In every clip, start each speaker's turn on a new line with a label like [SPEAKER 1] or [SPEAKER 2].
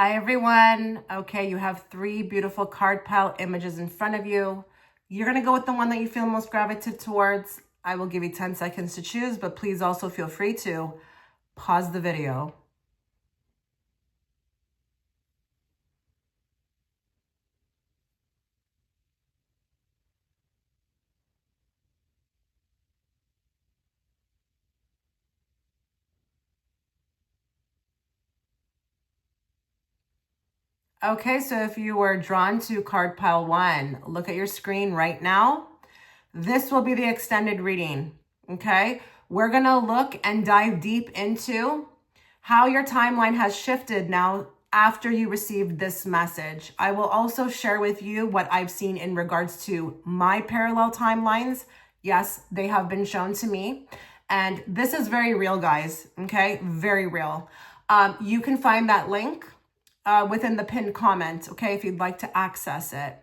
[SPEAKER 1] Hi everyone. Okay, you have 3 beautiful card pile images in front of you. You're going to go with the one that you feel most gravitated towards. I will give you 10 seconds to choose, but please also feel free to pause the video. Okay, so if you were drawn to card pile 1, look at your screen right now. This will be the extended reading, okay? We're going to look and dive deep into how your timeline has shifted now after you received this message. I will also share with you what I've seen in regards to my parallel timelines. Yes, they have been shown to me. And this is very real, guys, okay? Very real. You can find that link within the pinned comment, okay, if you'd like to access it.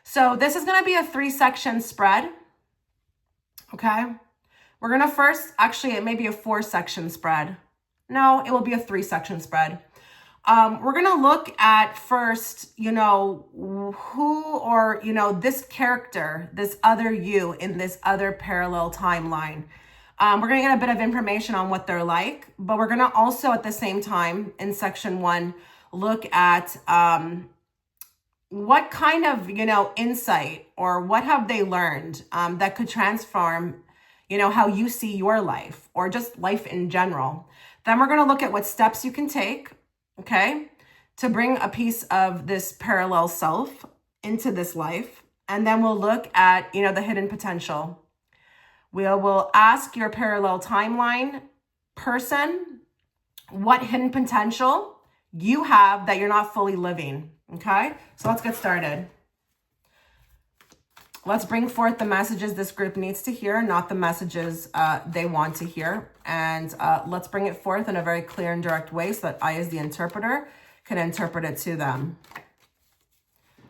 [SPEAKER 1] So this is going to be a 3-section spread, okay? We're going to first, actually, it may be a 4-section spread. No, it will be a 3-section spread. We're going to look at first, who or, this character, this other you in this other parallel timeline. We're going to get a bit of information on what they're like, but we're going to also at the same time in section 1, look at what kind of, insight or what have they learned that could transform, how you see your life or just life in general. Then we're going to look at what steps you can take, okay, to bring a piece of this parallel self into this life. And then we'll look at, the hidden potential. We will ask your parallel timeline person what hidden potential you have that you're not fully living, okay? So let's get started. Let's bring forth the messages this group needs to hear, not the messages they want to hear. And let's bring it forth in a very clear and direct way so that I, as the interpreter, can interpret it to them.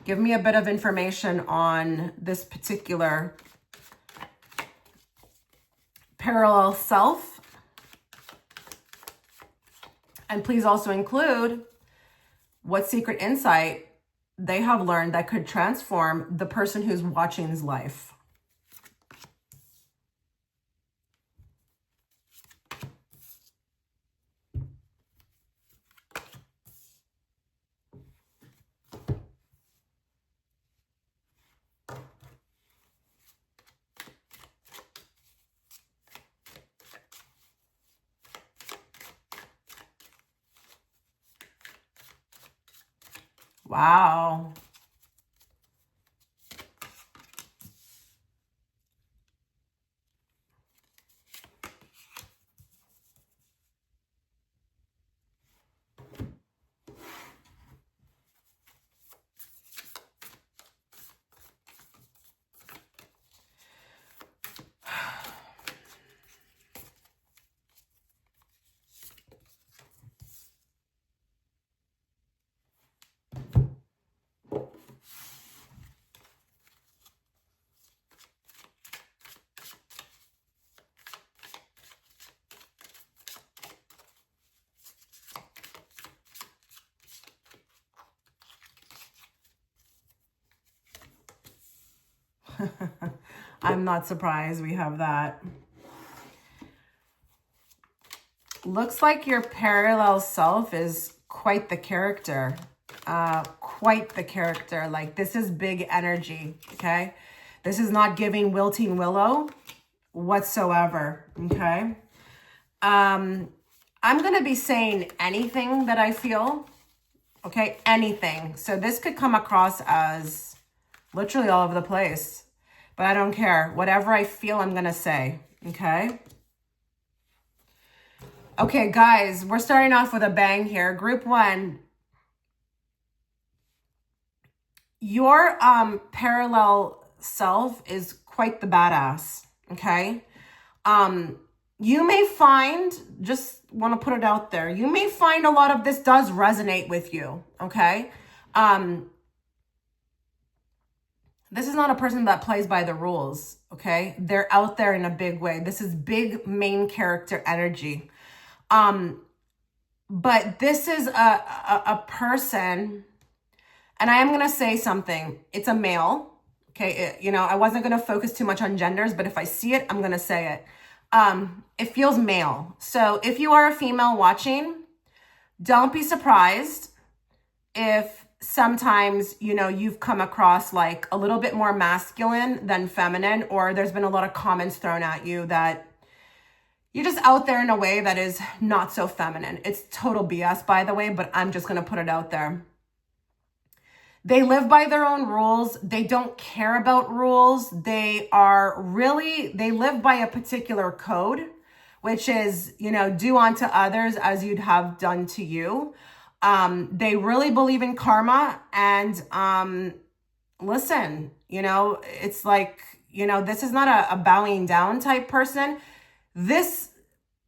[SPEAKER 1] Give me a bit of information on this particular parallel self. And please also include what secret insight they have learned that could transform the person who's watching's life. Wow. I'm not surprised we have that. Looks like your parallel self is quite the character. Quite the character. Like, this is big energy, okay? This is not giving wilting willow whatsoever, okay? I'm going to be saying anything that I feel, okay? Anything. So this could come across as literally all over the place, but I don't care. Whatever I feel, I'm going to say, okay? Okay, guys, we're starting off with a bang here. Group 1, your parallel self is quite the badass, okay? You may find, just want to put it out there, you may find a lot of this does resonate with you, okay? This is not a person that plays by the rules, okay? They're out there in a big way. This is big main character energy. But this is a person, and I am going to say something. It's a male. Okay. I wasn't going to focus too much on genders, but if I see it, I'm going to say it. It feels male. So if you are a female watching, don't be surprised if sometimes, you've come across like a little bit more masculine than feminine, or there's been a lot of comments thrown at you that you're just out there in a way that is not so feminine. It's total BS, by the way, but I'm just going to put it out there. They live by their own rules. They don't care about rules. They live by a particular code, which is, do unto others as you'd have done to you. They really believe in karma. And listen, it's like, this is not a bowing down type person. This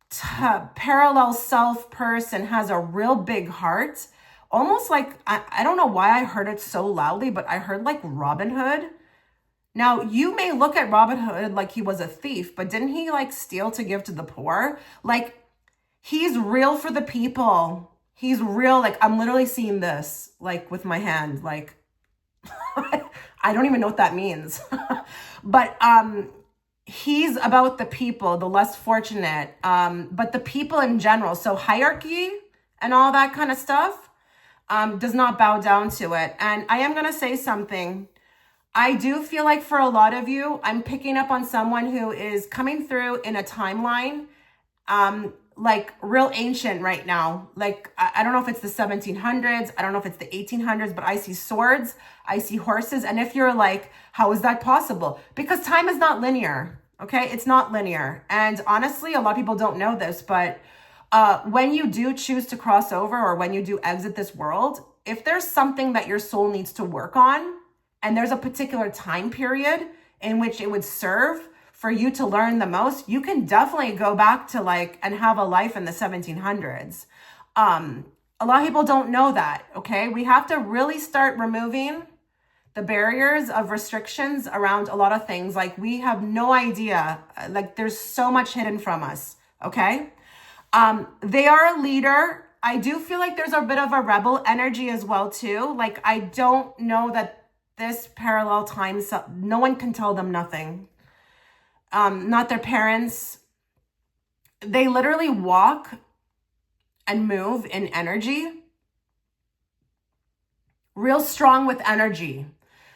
[SPEAKER 1] parallel self person has a real big heart. Almost like, I don't know why I heard it so loudly, but I heard like Robin Hood. Now, you may look at Robin Hood like he was a thief, but didn't he like steal to give to the poor? Like, he's real for the people. He's real. Like, I'm literally seeing this, like with my hand, like, I don't even know what that means. But he's about the people, the less fortunate, but the people in general. So hierarchy and all that kind of stuff does not bow down to it. And I am going to say something. I do feel like for a lot of you, I'm picking up on someone who is coming through in a timeline, like real ancient right now. Like, I don't know if it's the 1700s. I don't know if it's the 1800s, but I see swords, I see horses. And if you're like, how is that possible? Because time is not linear. Okay. It's not linear. And honestly, a lot of people don't know this, but when you do choose to cross over, or when you do exit this world, if there's something that your soul needs to work on, and there's a particular time period in which it would serve for you to learn the most, you can definitely go back to and have a life in the 1700s. A lot of people don't know that, okay? We have to really start removing the barriers of restrictions around a lot of things. Like, we have no idea, like there's so much hidden from us, okay? They are a leader. I do feel like there's a bit of a rebel energy as well too. Like, I don't know that this parallel time, no one can tell them nothing. Not their parents. They literally walk and move in energy. Real strong with energy.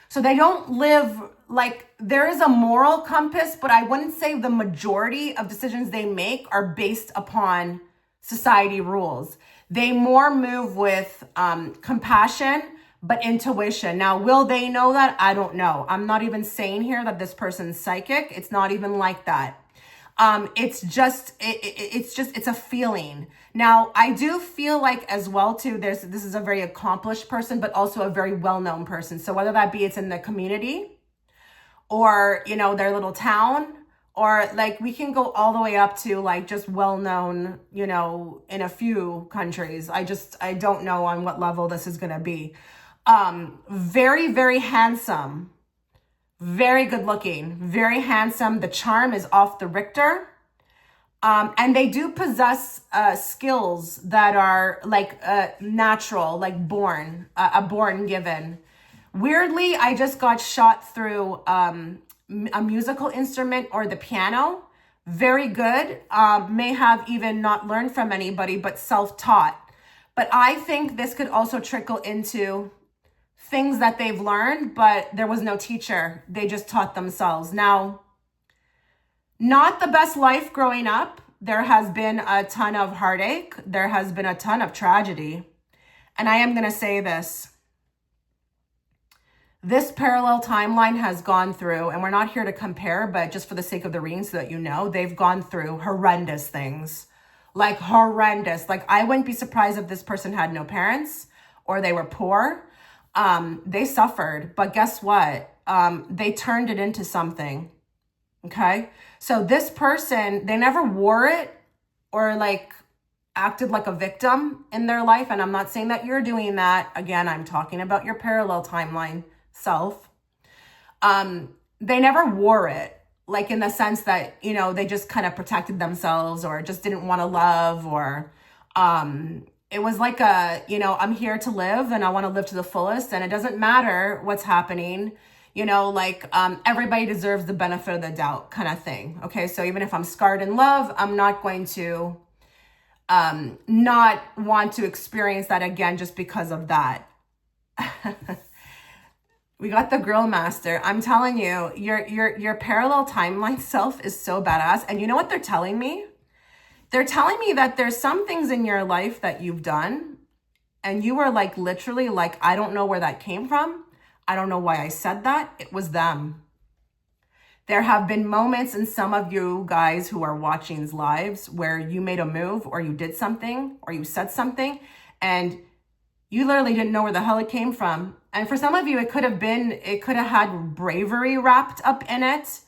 [SPEAKER 1] So they don't live like, there is a moral compass, but I wouldn't say the majority of decisions they make are based upon society rules. They more move with compassion, but intuition. Now, will they know that? I don't know. I'm not even saying here that this person's psychic. It's not even like that. It's a feeling. Now, I do feel like as well too, this is a very accomplished person, but also a very well-known person. So whether that be it's in the community, or, their little town, or like we can go all the way up to like just well-known, in a few countries. I don't know on what level this is going to be. Very, very handsome, very good looking, very handsome. The charm is off the Richter. And they do possess skills that are like natural, like born, a born given. Weirdly, I just got shot through a musical instrument or the piano. Very good. May have even not learned from anybody, but self-taught. But I think this could also trickle into things that they've learned, but there was no teacher. They just taught themselves. Now, not the best life growing up. There has been a ton of heartache. There has been a ton of tragedy. And I am going to say this. This parallel timeline has gone through, and we're not here to compare, but just for the sake of the reading so that you know, they've gone through horrendous things. Like horrendous. Like, I wouldn't be surprised if this person had no parents or they were poor. They suffered, but guess what? They turned it into something. Okay. So this person, they never wore it or like acted like a victim in their life. And I'm not saying that you're doing that. Again, I'm talking about your parallel timeline self. They never wore it, like in the sense that, they just kind of protected themselves or just didn't want to love, or, it was like a, I'm here to live and I want to live to the fullest, and it doesn't matter what's happening, like everybody deserves the benefit of the doubt kind of thing. Okay, so even if I'm scarred in love, I'm not going to not want to experience that again just because of that. We got the grill master. I'm telling you, your parallel timeline self is so badass. And you know what they're telling me? They're telling me that there's some things in your life that you've done and you were like, literally like, I don't know where that came from. I don't know why I said that. It was them. There have been moments in some of you guys who are watching's lives where you made a move or you did something or you said something and you literally didn't know where the hell it came from. And for some of you, it could have had bravery wrapped up in it.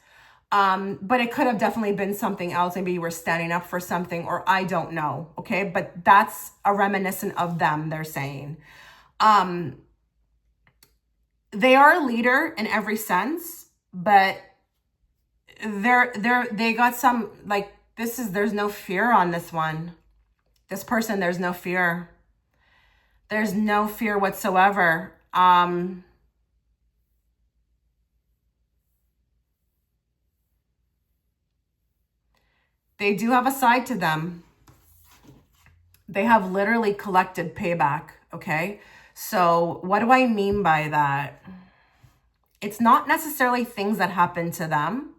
[SPEAKER 1] But it could have definitely been something else. Maybe you were standing up for something, or I don't know. Okay. But that's a reminiscent of them, they're saying. They are a leader in every sense, but they got some, like, there's no fear on this one. This person, there's no fear. There's no fear whatsoever. They do have a side to them. They have literally collected payback, okay? So what do I mean by that? It's not necessarily things that happened to them,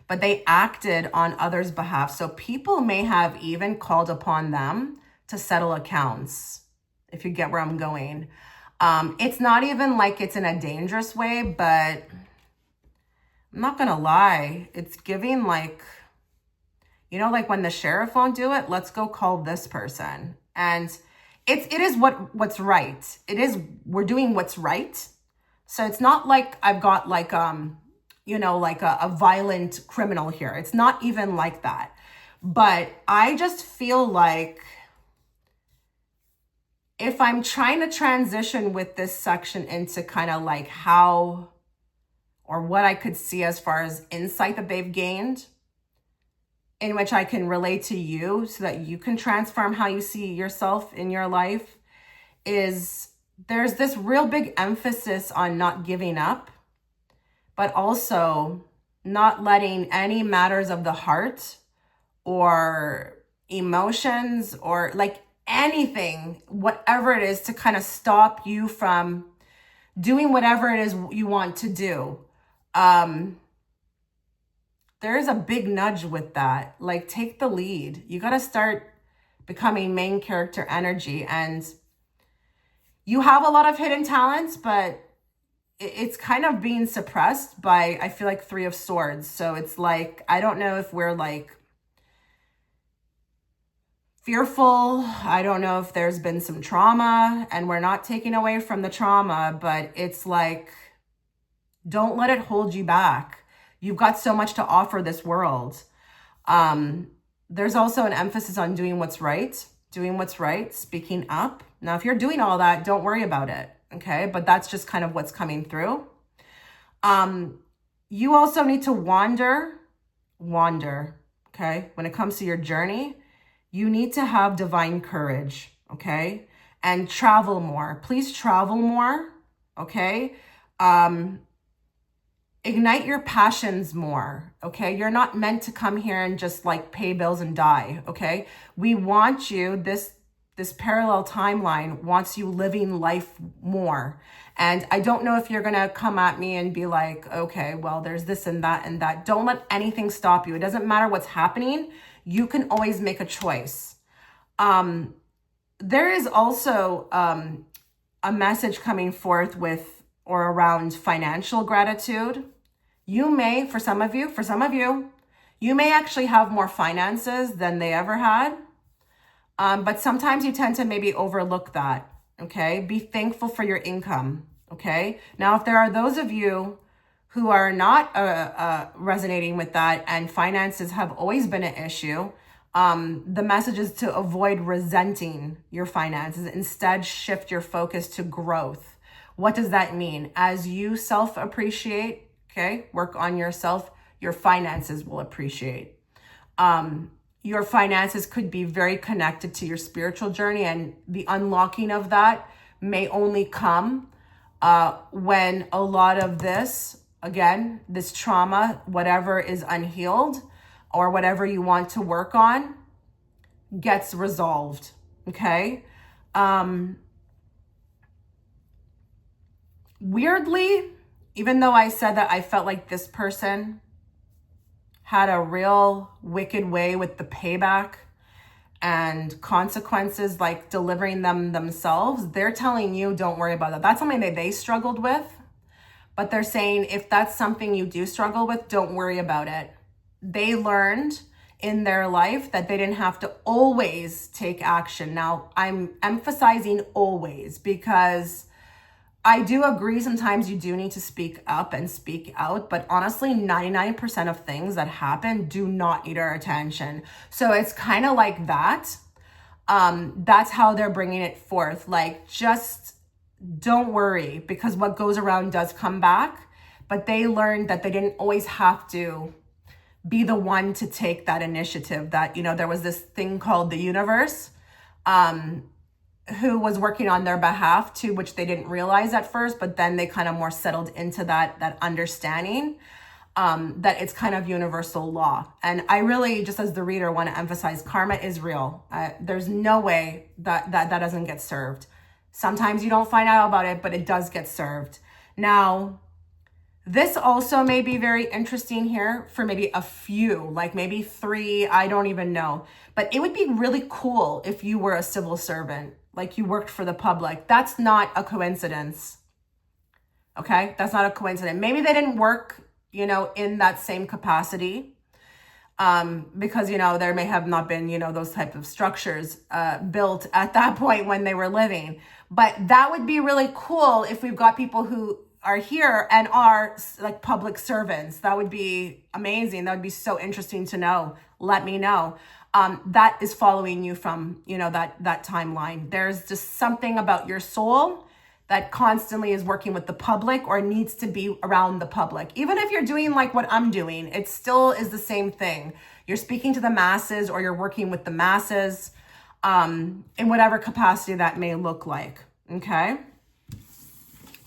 [SPEAKER 1] but they acted on others' behalf. So people may have even called upon them to settle accounts, if you get where I'm going. It's not even like it's in a dangerous way, but I'm not gonna lie. It's giving like, like when the sheriff won't do it, let's go call this person. And it is what's right. We're doing what's right. So it's not like I've got like, like a violent criminal here. It's not even like that. But I just feel like if I'm trying to transition with this section into kind of like how or what I could see as far as insight that they've gained, in which I can relate to you so that you can transform how you see yourself in your life, is there's this real big emphasis on not giving up, but also not letting any matters of the heart or emotions or like anything, whatever it is, to kind of stop you from doing whatever it is you want to do. There is a big nudge with that. Like, take the lead. You got to start becoming main character energy. And you have a lot of hidden talents, but it's kind of being suppressed by, I feel like, 3 of Swords. So it's like, I don't know if we're like fearful. I don't know if there's been some trauma, and we're not taking away from the trauma, but it's like, don't let it hold you back. You've got so much to offer this world. There's also an emphasis on doing what's right, speaking up. Now, if you're doing all that, don't worry about it, okay? But that's just kind of what's coming through. You also need to wander, okay? When it comes to your journey, you need to have divine courage, okay? And travel more. Please travel more, okay? Ignite your passions more, okay? You're not meant to come here and just like pay bills and die, okay? We want you, this parallel timeline wants you living life more. And I don't know if you're gonna come at me and be like, okay, well, there's this and that and that. Don't let anything stop you. It doesn't matter what's happening. You can always make a choice. There is also a message coming forth with or around financial gratitude. You may, for some of you, you may actually have more finances than they ever had. But sometimes you tend to maybe overlook that, okay? Be thankful for your income, okay? Now, if there are those of you who are not resonating with that and finances have always been an issue, the message is to avoid resenting your finances. Instead, shift your focus to growth. What does that mean? As you self-appreciate, okay, work on yourself, your finances will appreciate. your finances could be very connected to your spiritual journey, and the unlocking of that may only come when a lot of this, again, this trauma, whatever is unhealed or whatever you want to work on, gets resolved, okay? Weirdly, even though I said that I felt like this person had a real wicked way with the payback and consequences, like delivering them themselves, they're telling you don't worry about that. That's something that they struggled with, but they're saying if that's something you do struggle with, don't worry about it. They learned in their life that they didn't have to always take action. Now, I'm emphasizing always because I do agree sometimes you do need to speak up and speak out, but honestly, 99% of things that happen do not need our attention. So it's kind of like that. That's how they're bringing it forth. Like, just don't worry, because what goes around does come back. But they learned that they didn't always have to be the one to take that initiative, that, you know, there was this thing called the universe, who was working on their behalf too, which they didn't realize at first, but then they kind of more settled into that understanding, that it's kind of universal law. And I really, just as the reader, want to emphasize karma is real. There's no way that doesn't get served. Sometimes you don't find out about it, but it does get served. Now, this also may be very interesting here for maybe a few, like maybe 3, I don't even know. But it would be really cool if you were a civil servant, like you worked for the public. That's not a coincidence. Okay, that's not a coincidence. Maybe they didn't work, you know, in that same capacity, because, you know, there may have not been, you know, those types of structures built at that point when they were living. But that would be really cool if we've got people who are here and are like public servants. That would be amazing. That would be so interesting to know. Let me know. That is following you from, you know, that timeline. There's just something about your soul that constantly is working with the public or needs to be around the public. Even if you're doing like what I'm doing, it still is the same thing. You're speaking to the masses, or you're working with the masses, in whatever capacity that may look like. Okay.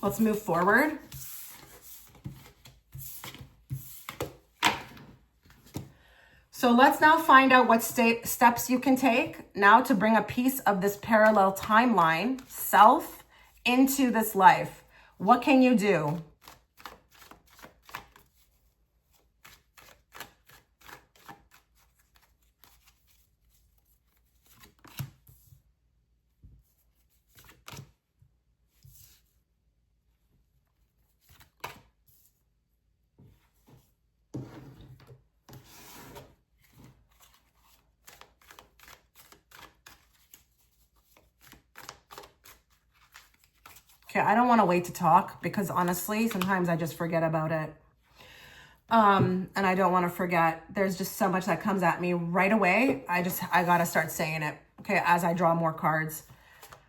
[SPEAKER 1] Let's move forward. So let's now find out what steps you can take now to bring a piece of this parallel timeline self into this life. What can you do? Okay, I don't want to wait to talk because honestly, sometimes I just forget about it. And I don't want to forget. There's just so much that comes at me right away. I got to start saying it, okay, as I draw more cards.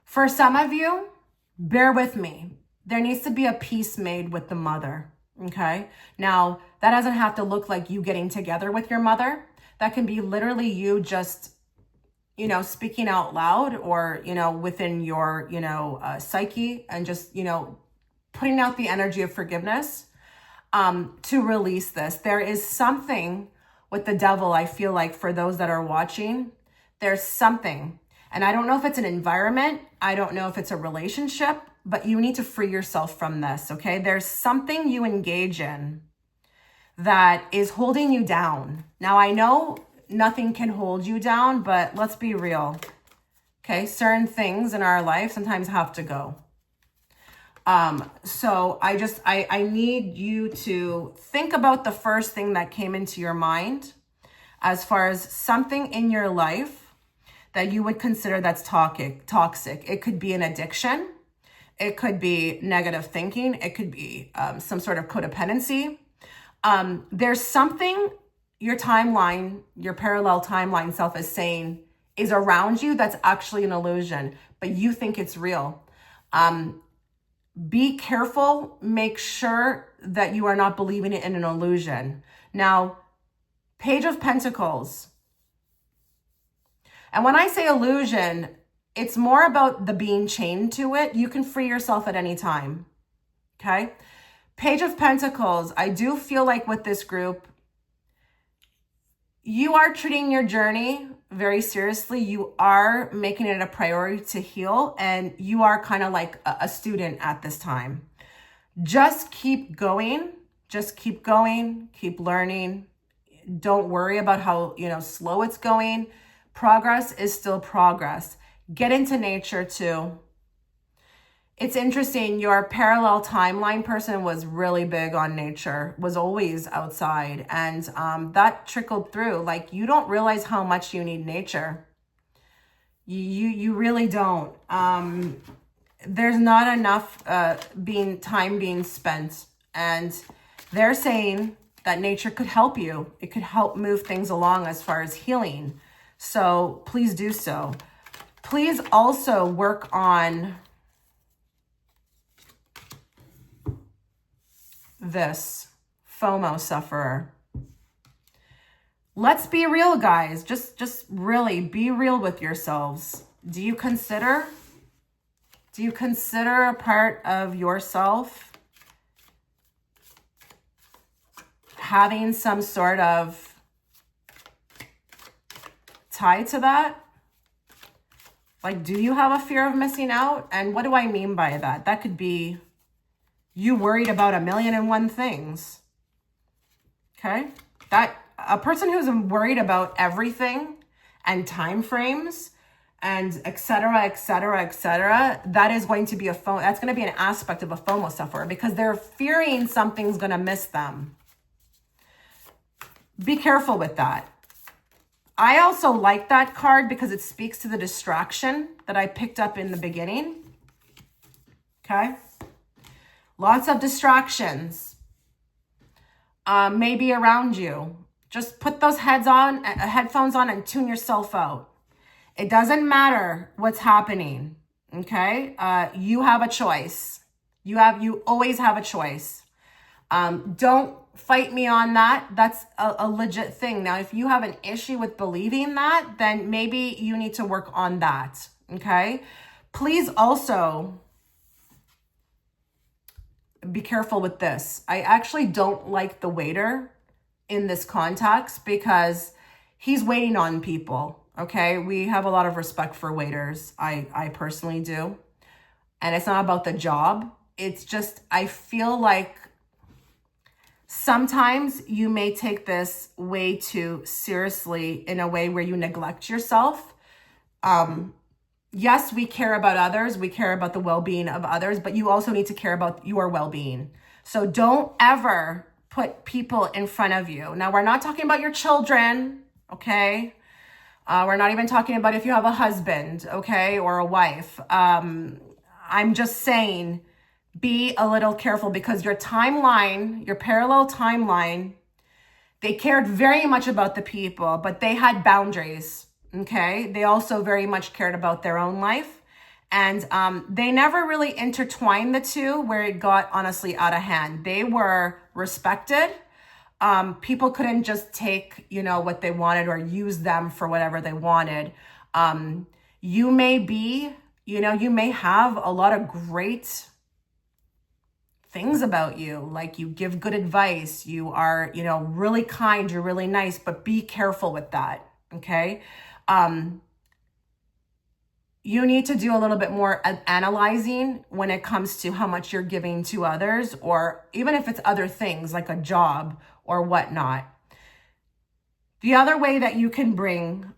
[SPEAKER 1] For some of you, bear with me. There needs to be a peace made with the mother, okay? Now, that doesn't have to look like you getting together with your mother. That can be literally you just, you know, speaking out loud, or, you know, within your, you know, psyche, and just, you know, putting out the energy of forgiveness, to release this. There is something with the devil, I feel like, for those that are watching, there's something, and I don't know if it's an environment, I don't know if it's a relationship, but you need to free yourself from this, okay? There's something you engage in that is holding you down. Now, I know nothing can hold you down, but let's be real. Okay, certain things in our life sometimes have to go. So I need you to think about the first thing that came into your mind as far as something in your life that you would consider that's toxic. It could be an addiction. It could be negative thinking. It could be some sort of codependency. There's something your timeline, your parallel timeline self is saying is around you that's actually an illusion, but you think it's real. Be careful. Make sure that you are not believing it in an illusion. Now, Page of Pentacles. And when I say illusion, it's more about the being chained to it. You can free yourself at any time. Okay. Page of Pentacles. I do feel like with this group, you are treating your journey very seriously. You are making it a priority to heal, and you are kind of like a student at this time. Just keep going. Just keep going. Keep learning. Don't worry about how, slow it's going. Progress is still progress. Get into nature too. It's interesting, your parallel timeline person was really big on nature, was always outside, and that trickled through. Like, you don't realize how much you need nature. You really don't. There's not enough time being spent, and they're saying that nature could help you. It could help move things along as far as healing. So please do so. Please also work on this FOMO sufferer. Let's be real, guys. Just really be real with yourselves. Do you consider a part of yourself having some sort of tie to that? Like, do you have a fear of missing out? And what do I mean by that? That could be you worried about 1,000,001 things. Okay? That a person who's worried about everything and time frames and et cetera, that is going to be that's going to be an aspect of a FOMO sufferer, because they're fearing something's going to miss them. Be careful with that. I also like that card because it speaks to the distraction that I picked up in the beginning. Okay? Lots of distractions, maybe around you. Just put those headphones on and tune yourself out. It doesn't matter what's happening, okay? You have a choice. You always have a choice. Don't fight me on that. That's a legit thing. Now, if you have an issue with believing that, then maybe you need to work on that, okay? Please also be careful with this. I actually don't like the waiter in this context because he's waiting on people, okay? We have a lot of respect for waiters. I personally do. And it's not about the job. It's just, I feel like sometimes you may take this way too seriously in a way where you neglect yourself. Yes, we care about others. We care about the well-being of others, but you also need to care about your well-being. So don't ever put people in front of you. Now, we're not talking about your children, okay? We're not even talking about if you have a husband, okay, or a wife. I'm just saying, be a little careful, because your timeline, your parallel timeline, they cared very much about the people, but they had boundaries. Okay, they also very much cared about their own life, and they never really intertwined the two where it got honestly out of hand. They were respected. People couldn't just take, what they wanted or use them for whatever they wanted. You may be, you may have a lot of great things about you, like you give good advice, you are, really kind, you're really nice, but be careful with that, okay? You need to do a little bit more analyzing when it comes to how much you're giving to others, or even if it's other things like a job or whatnot. The other way that you can bring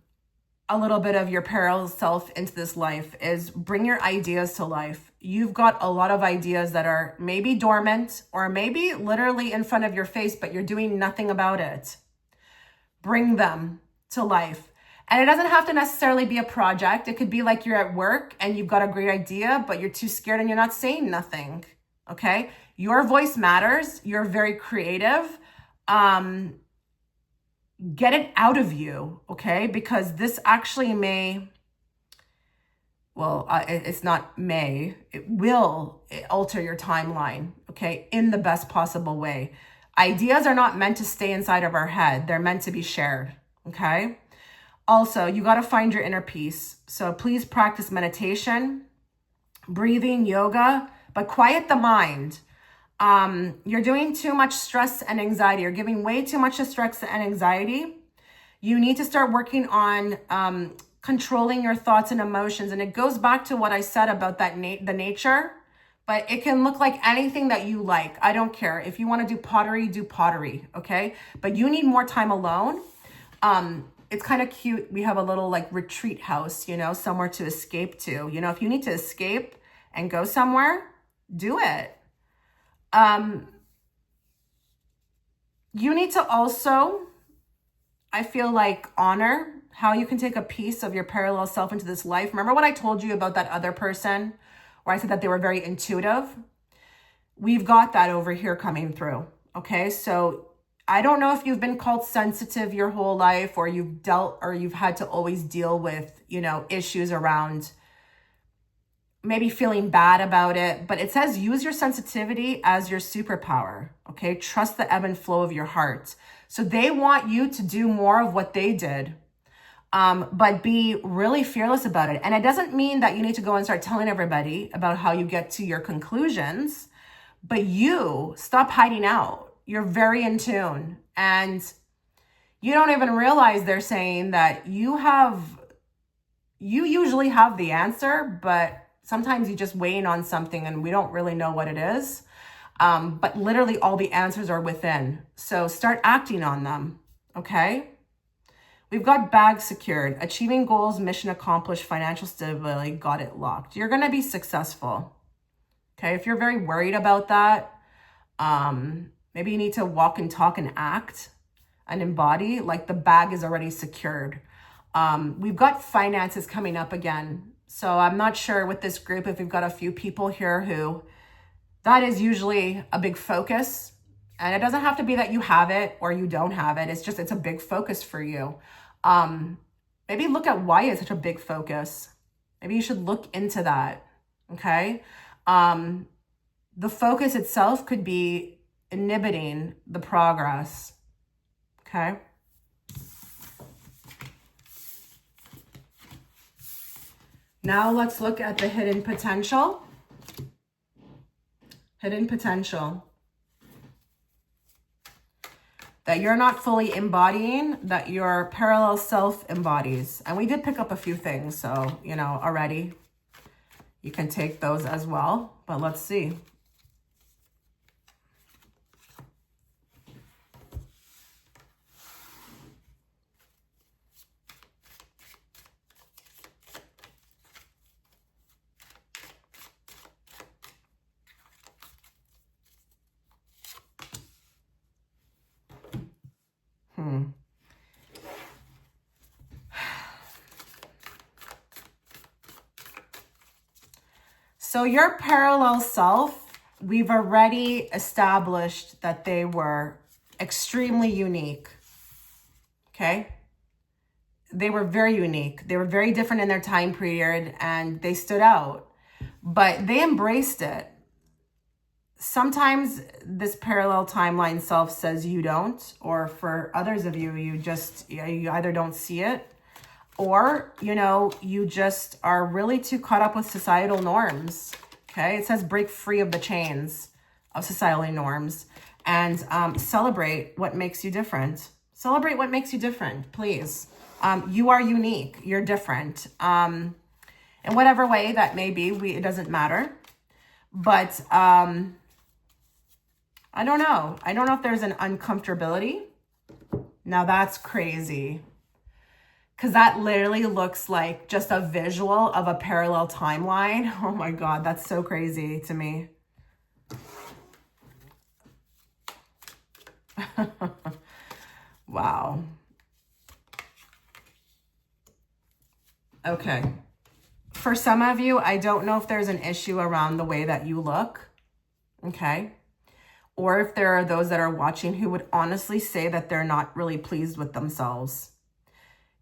[SPEAKER 1] a little bit of your parallel self into this life is bring your ideas to life. You've got a lot of ideas that are maybe dormant or maybe literally in front of your face, but you're doing nothing about it. Bring them to life. And it doesn't have to necessarily be a project. It could be like you're at work and you've got a great idea, but you're too scared and you're not saying nothing, okay? Your voice matters. You're very creative. Get it out of you, okay? Because this actually it will alter your timeline, okay? In the best possible way. Ideas are not meant to stay inside of our head. They're meant to be shared, okay? Also, you got to find your inner peace. So please practice meditation, breathing, yoga, but quiet the mind. You're doing too much stress and anxiety. You're giving way too much to stress and anxiety. You need to start working on controlling your thoughts and emotions. And it goes back to what I said about that the nature, but it can look like anything that you like. I don't care. If you want to do pottery, okay? But you need more time alone. It's kind of cute. We have a little like retreat house, you know, somewhere to escape to. You know, if you need to escape and go somewhere, do it. You need to also, I feel like, honor how you can take a piece of your parallel self into this life. Remember what I told you about that other person where I said that they were very intuitive? We've got that over here coming through. Okay. So I don't know if you've been called sensitive your whole life, or you've had to always deal with, you know, issues around maybe feeling bad about it, but it says use your sensitivity as your superpower. Okay. Trust the ebb and flow of your heart. So they want you to do more of what they did, but be really fearless about it. And it doesn't mean that you need to go and start telling everybody about how you get to your conclusions, but you stop hiding out. You're very in tune, and you don't even realize they're saying that you usually have the answer, but sometimes you're just waiting on something and we don't really know what it is. But literally all the answers are within. So start acting on them, okay? We've got bags secured, achieving goals, mission accomplished, financial stability, got it locked. You're gonna be successful, okay? If you're very worried about that, maybe you need to walk and talk and act and embody, like the bag is already secured. We've got finances coming up again. So I'm not sure with this group if we've got a few people here who that is usually a big focus. And it doesn't have to be that you have it or you don't have it. It's a big focus for you. Maybe look at why it's such a big focus. Maybe you should look into that, okay? The focus itself could be inhibiting the progress, okay? Now let's look at the hidden potential. Hidden potential that you're not fully embodying, that your parallel self embodies. And we did pick up a few things, so, you know, already you can take those as well. But let's see. So your parallel self, we've already established that they were extremely unique, okay? They were very unique. They were very different in their time period and they stood out, but they embraced it. Sometimes this parallel timeline self says you don't, or for others of you, you either don't see it, or, you know, you just are really too caught up with societal norms, okay? It says break free of the chains of societal norms and celebrate what makes you different. Celebrate what makes you different, please. You are unique. You're different. In whatever way that may be, it doesn't matter. But I don't know. I don't know if there's an uncomfortability. Now that's crazy. Because that literally looks like just a visual of a parallel timeline. Oh my God, that's so crazy to me. Wow. Okay. For some of you, I don't know if there's an issue around the way that you look. Okay. Or if there are those that are watching who would honestly say that they're not really pleased with themselves.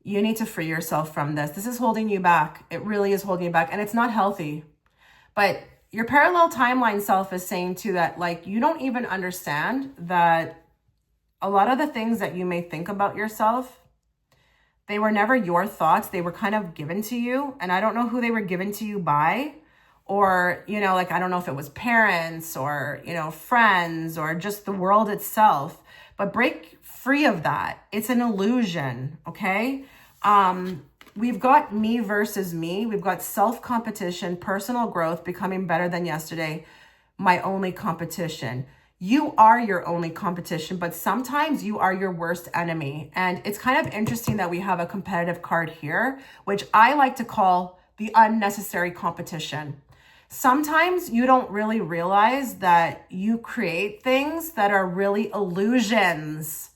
[SPEAKER 1] You need to free yourself from this. This is holding you back. It really is holding you back, and it's not healthy. But your parallel timeline self is saying too that, like, you don't even understand that a lot of the things that you may think about yourself, They were never your thoughts. They were kind of given to you. And I don't know who they were given to you by, or, you know, like, I don't know if it was parents or, you know, friends or just the world itself, but break free of that. It's an illusion. Okay. We've got me versus me. We've got self-competition, personal growth, becoming better than yesterday. My only competition. You are your only competition, but sometimes you are your worst enemy. And it's kind of interesting that we have a competitive card here, which I like to call the unnecessary competition. Sometimes you don't really realize that you create things that are really illusions.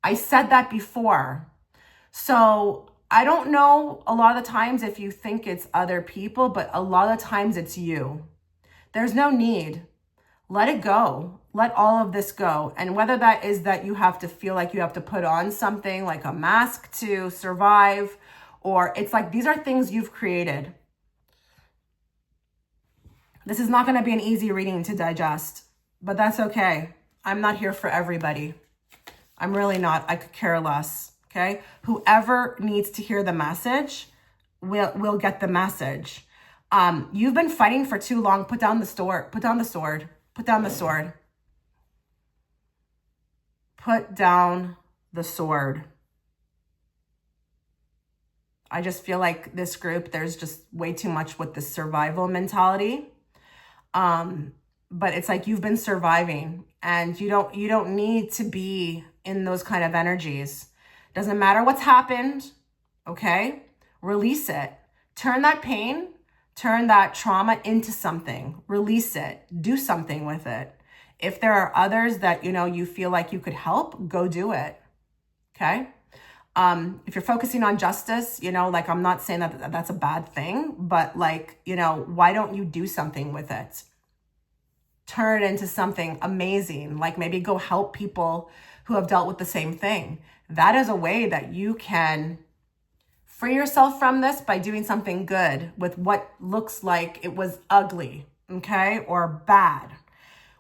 [SPEAKER 1] I said that before. So I don't know a lot of the times if you think it's other people, but a lot of times it's you. There's no need. Let it go. Let all of this go. And whether that is that you have to feel like you have to put on something like a mask to survive, or it's like these are things you've created. This is not going to be an easy reading to digest, but that's okay. I'm not here for everybody. I'm really not. I could care less. Okay. Whoever needs to hear the message will get the message. You've been fighting for too long. Put down the sword. Put down the sword. Put down the sword. Put down the sword. I just feel like this group, there's just way too much with the survival mentality. But it's like you've been surviving and you don't need to be in those kind of energies. Doesn't matter what's happened. Okay. Release it. Turn that pain, turn that trauma into something. Release it. Do something with it. If there are others that, you know, you feel like you could help, go do it. Okay. If you're focusing on justice, you know, like I'm not saying that that's a bad thing, but like, you know, why don't you do something with it? Turn it into something amazing. Like maybe go help people who have dealt with the same thing. That is a way that you can free yourself from this by doing something good with what looks like it was ugly, okay, or bad.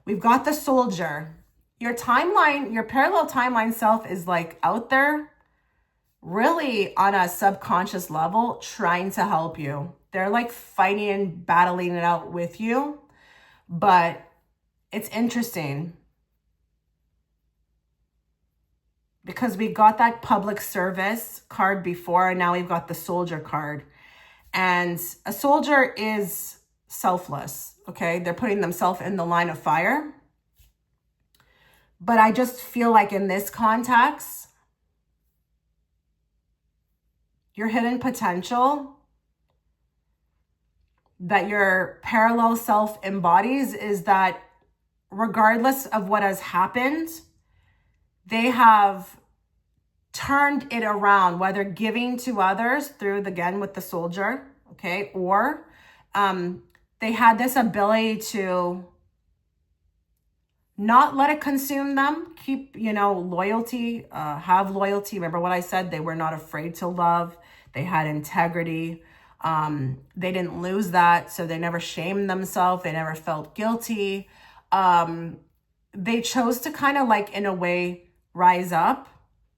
[SPEAKER 1] We've got the soldier. Your timeline, your parallel timeline self is like out there, really on a subconscious level, trying to help you. They're like fighting and battling it out with you, but it's interesting because we got that public service card before, and now we've got the soldier card. And a soldier is selfless, okay? They're putting themselves in the line of fire. But I just feel like in this context, your hidden potential that your parallel self embodies is that regardless of what has happened, they have turned it around, whether giving to others through, again, with the soldier, okay, or they had this ability to not let it consume them, keep, you know, loyalty, have loyalty. Remember what I said? They were not afraid to love. They had integrity. They didn't lose that. So they never shamed themselves. They never felt guilty. They chose to kind of like, in a way, rise up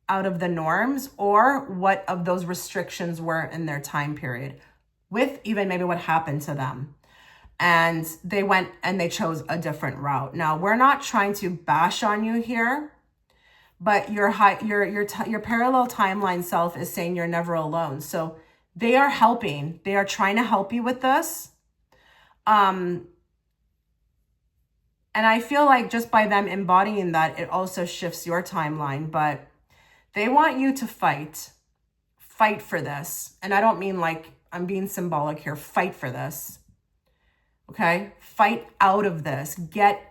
[SPEAKER 1] out of the norms or what of those restrictions were in their time period with even maybe what happened to them. And they went and they chose a different route. Now, we're not trying to bash on you here, but your parallel timeline self is saying you're never alone. So they are helping. They are trying to help you with this. And I feel like just by them embodying that, it also shifts your timeline. But they want you to fight for this. And I don't mean like I'm being symbolic here. Fight for this. Okay, fight out of this. Get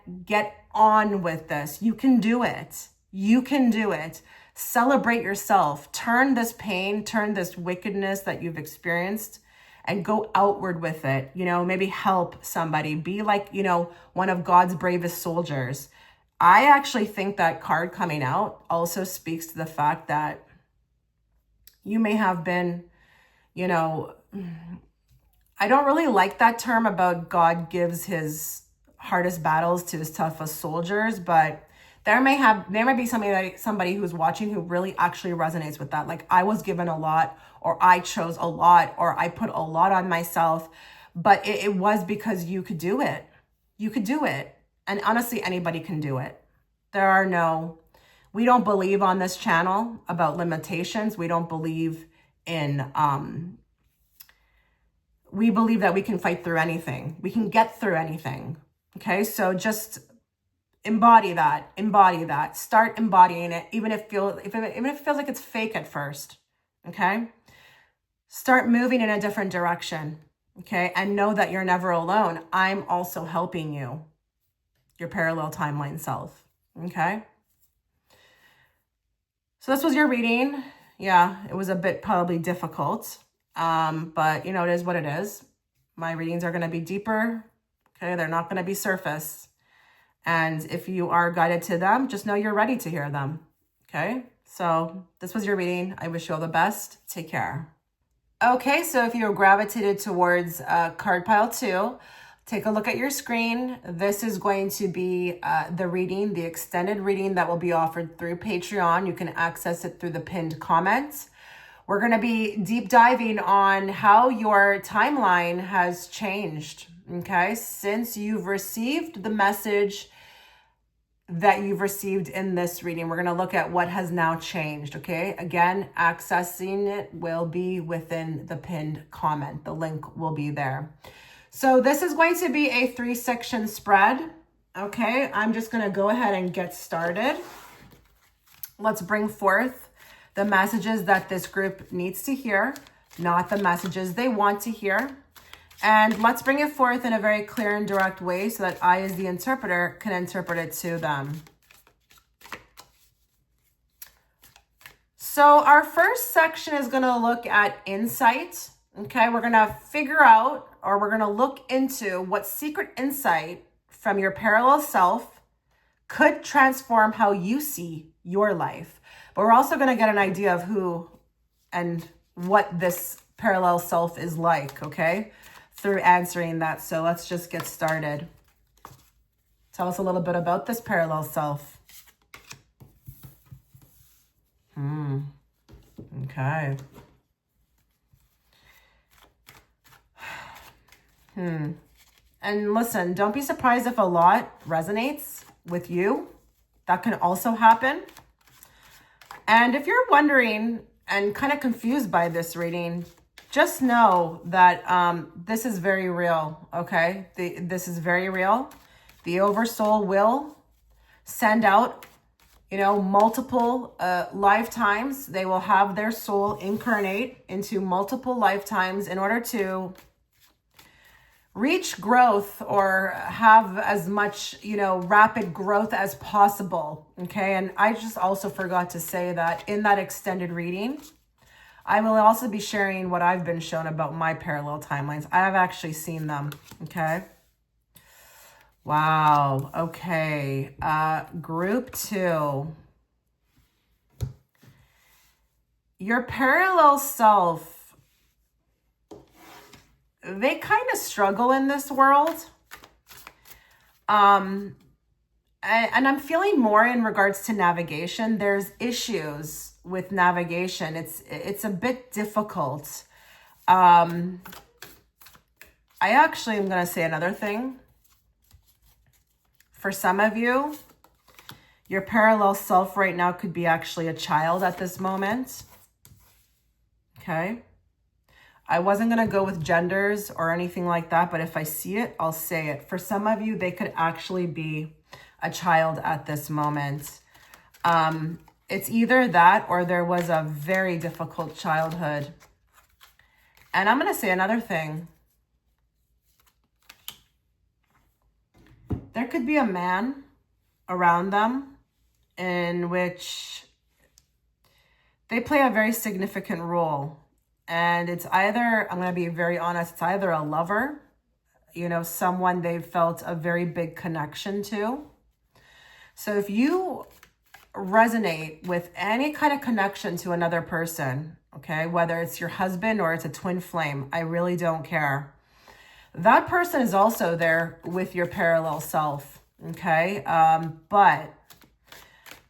[SPEAKER 1] on with this. You can do it. You can do it. Celebrate yourself. Turn this pain, turn this wickedness that you've experienced and go outward with it. You know, maybe help somebody. Be like, you know, one of God's bravest soldiers. I actually think that card coming out also speaks to the fact that you may have been, you know, I don't really like that term about God gives his hardest battles to his toughest soldiers, but There might be somebody who's watching who really actually resonates with that. Like, I was given a lot, or I chose a lot, or I put a lot on myself, but it was because you could do it. You could do it. And honestly, anybody can do it. We don't believe on this channel about limitations. We don't believe in, we believe that we can fight through anything. We can get through anything. Okay, so just embody that, start embodying it, even if it feels like it's fake at first. Okay, start moving in a different direction. Okay, and know that you're never alone. I'm also helping you, your parallel timeline self. Okay, so this was your reading. Yeah, it was a bit probably difficult, but you know, it is what it is. My readings are going to be deeper. Okay, they're not going to be surface. And if you are guided to them, just know you're ready to hear them. Okay, so this was your reading. I wish you all the best. Take care. Okay, so if you're gravitated towards card pile 2, take a look at your screen. This is going to be the reading, the extended reading that will be offered through Patreon. You can access it through the pinned comments. We're going to be deep diving on how your timeline has changed. Okay, since you've received the message that you've received in this reading, we're going to look at what has now changed. Okay, again, accessing it will be within the pinned comment. The link will be there. So this is going to be a 3-section spread. Okay, I'm just going to go ahead and get started. Let's bring forth the messages that this group needs to hear, not the messages they want to hear. And let's bring it forth in a very clear and direct way so that I, as the interpreter, can interpret it to them. So our first section is going to look at insight. Okay, we're going to figure out, or we're going to look into what secret insight from your parallel self could transform how you see your life. But we're also going to get an idea of who and what this parallel self is like, okay, through answering that. So let's just get started. Tell us a little bit about this parallel self. Okay. And listen, don't be surprised if a lot resonates with you. That can also happen. And if you're wondering and kind of confused by this reading, just know that this is very real, okay? This is very real. The Oversoul will send out, you know, multiple lifetimes. They will have their soul incarnate into multiple lifetimes in order to reach growth or have as much, you know, rapid growth as possible, okay? And I just also forgot to say that in that extended reading, I will also be sharing what I've been shown about my parallel timelines. I have actually seen them, okay? Wow, okay. Group 2. Your parallel self, they kind of struggle in this world. And I'm feeling more in regards to navigation. There's issues with navigation. It's a bit difficult. I actually am going to say another thing. For some of you, your parallel self right now could be actually a child at this moment. Okay. I wasn't going to go with genders or anything like that, but if I see it, I'll say it. For some of you, they could actually be a child at this moment. It's either that or there was a very difficult childhood. And I'm going to say another thing. There could be a man around them in which they play a very significant role. And it's either, I'm going to be very honest, it's either a lover, you know, someone they've felt a very big connection to. So if you resonate with any kind of connection to another person, okay, whether it's your husband or it's a twin flame, I really don't care. That person is also there with your parallel self, okay? But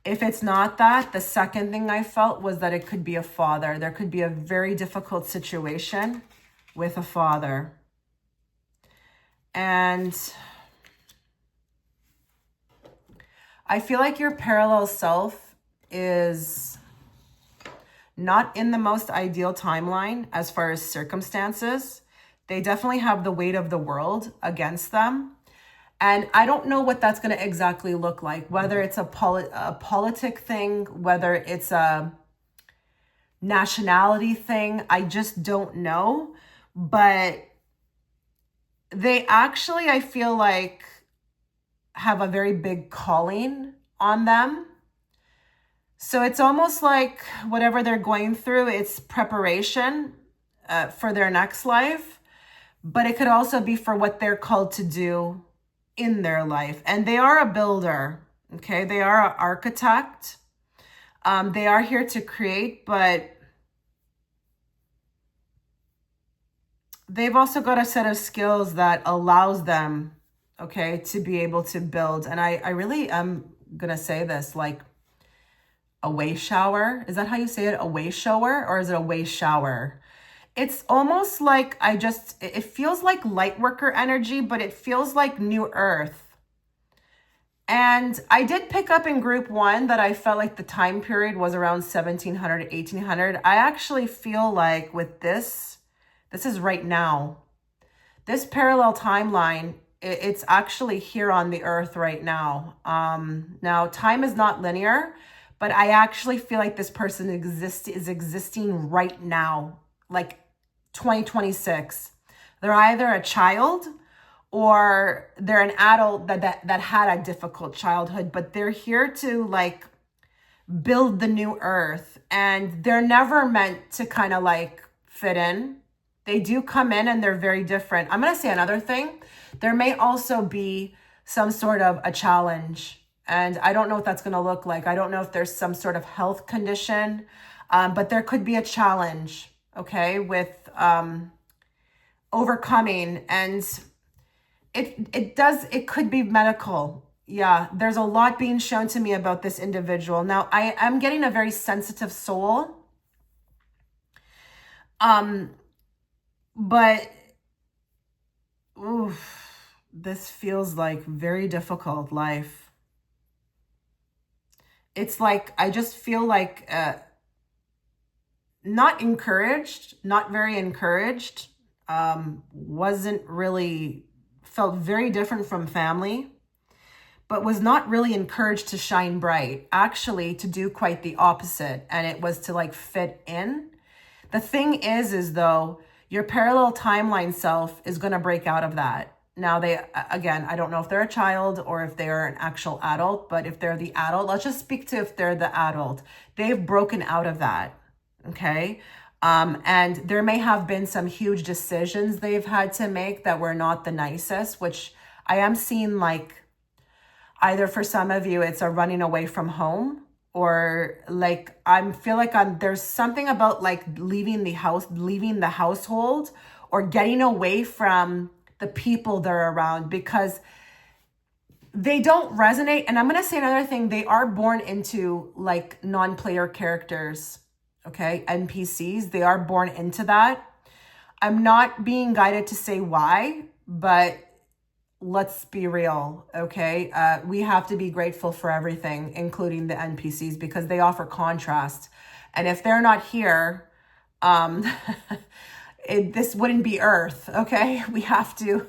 [SPEAKER 1] If it's not that, the second thing I felt was that it could be a father. There could be a very difficult situation with a father. And I feel like your parallel self is not in the most ideal timeline as far as circumstances. They definitely have the weight of the world against them. And I don't know what that's going to exactly look like, whether it's a politic thing, whether it's a nationality thing. I just don't know. But they actually, I feel like, have a very big calling on them. So it's almost like whatever they're going through, it's preparation for their next life. But it could also be for what they're called to do in their life. And they are a builder, okay? They are an architect. They are here to create, but they've also got a set of skills that allows them, okay, to be able to build. And I really am going to say this, like a way shower. Is that how you say it? A way shower? Or is it a way shower? It's almost like it feels like light worker energy, but it feels like new earth. And I did pick up in group 1 that I felt like the time period was around 1700 to 1800. I actually feel like with this is right now. This parallel timeline, it's actually here on the earth right now. Now, time is not linear, but I actually feel like this person is existing right now, like 2026. They're either a child or they're an adult that had a difficult childhood, but they're here to like build the new earth, and they're never meant to kind of like fit in. They do come in and they're very different. I'm going to say another thing. There may also be some sort of a challenge, and I don't know what that's going to look like. I don't know if there's some sort of health condition, but there could be a challenge, okay, with overcoming. And it could be medical. Yeah, there's a lot being shown to me about this individual. Now, I'm getting a very sensitive soul. But this feels like very difficult life. It's like, I just feel like not encouraged, not very encouraged, wasn't really, felt very different from family, but was not really encouraged to shine bright, actually to do quite the opposite. And it was to like fit in. The thing is though, your parallel timeline self is going to break out of that. Now again, I don't know if they're a child or if they're an actual adult, but if they're the adult, let's just speak to if they're the adult. They've broken out of that. Okay. And there may have been some huge decisions they've had to make that were not the nicest, which I am seeing like either for some of you, it's a running away from home, or like, I feel like there's something about like leaving the household or getting away from the people they're around because they don't resonate. And I'm going to say another thing. They are born into like non-player characters. Okay. NPCs. They are born into that. I'm not being guided to say why, but let's be real, okay? We have to be grateful for everything, including the NPCs, because they offer contrast. And if they're not here, this wouldn't be Earth, okay? We have to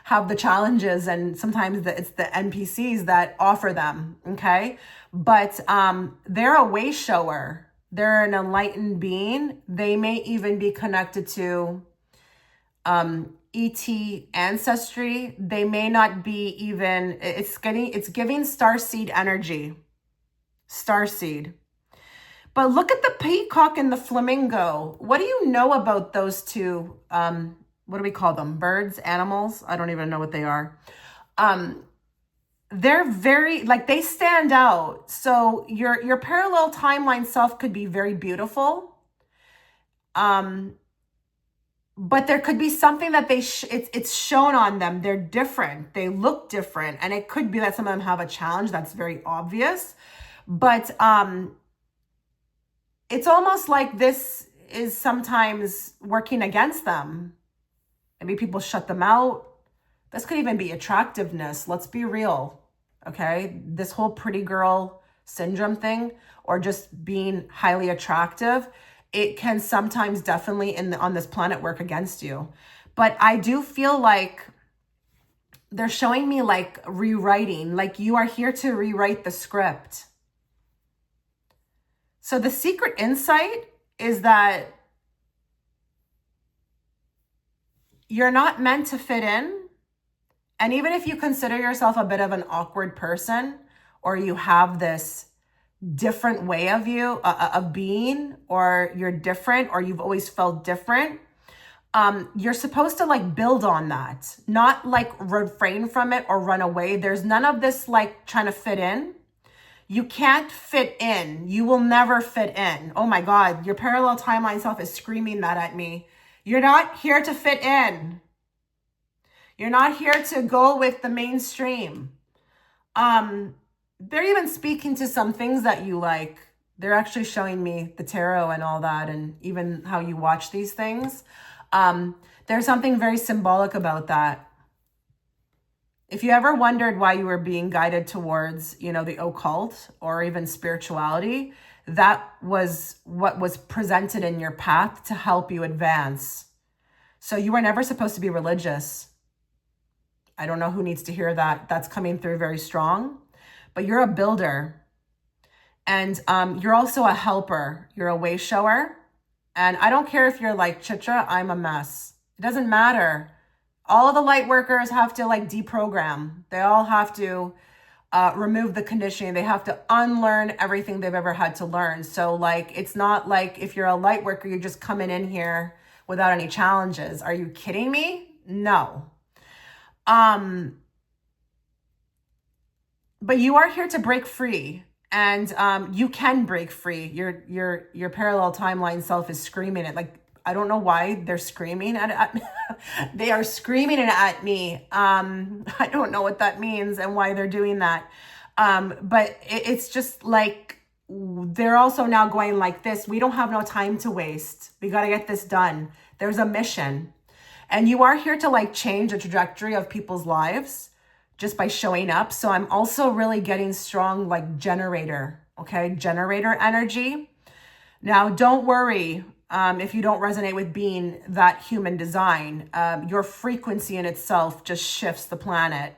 [SPEAKER 1] have the challenges, and sometimes it's the NPCs that offer them, okay? But they're a way shower. They're an enlightened being. They may even be connected to ET ancestry. They may not be even, it's giving starseed energy. Starseed. But look at the peacock and the flamingo. What do you know about those two? What do we call them? Birds, animals? I don't even know what they are. They're very, like, they stand out. So your parallel timeline self could be very beautiful. But there could be something that it's shown on them. They're different. They look different. And it could be that some of them have a challenge that's very obvious. But it's almost like this is sometimes working against them. Maybe people shut them out. This could even be attractiveness. Let's be real, okay? This whole pretty girl syndrome thing, or just being highly attractive, it can sometimes definitely on this planet work against you. But I do feel like they're showing me like rewriting, like you are here to rewrite the script. So the secret insight is that you're not meant to fit in. And even if you consider yourself a bit of an awkward person, or you have this different way of you, of being, or you're different, or you've always felt different, you're supposed to like build on that, not like refrain from it or run away. There's none of this like trying to fit in. You can't fit in. You will never fit in. Oh my God, your parallel timeline self is screaming that at me. You're not here to fit in. You're not here to go with the mainstream. They're even speaking to some things that you like. They're actually showing me the tarot and all that, and even how you watch these things. There's something very symbolic about that. If you ever wondered why you were being guided towards, you know, the occult or even spirituality, that was what was presented in your path to help you advance. So you were never supposed to be religious. I don't know who needs to hear that. That's coming through very strong. But you're a builder. And you're also a helper. You're a way shower. And I don't care if you're like, Chitra, I'm a mess. It doesn't matter. All of the light workers have to like deprogram. They all have to remove the conditioning. They have to unlearn everything they've ever had to learn. So like, it's not like if you're a light worker, you're just coming in here without any challenges. Are you kidding me? No. But you are here to break free, and you can break free. Your parallel timeline self is screaming it. Like, I don't know why they're screaming at they are screaming it at me. I don't know what that means and why they're doing that. But it's just like, they're also now going like this. We don't have no time to waste. We got to get this done. There's a mission. And you are here to like change the trajectory of people's lives just by showing up. So I'm also really getting strong like generator, okay? Generator energy. Now, don't worry if you don't resonate with being that human design. Your frequency in itself just shifts the planet.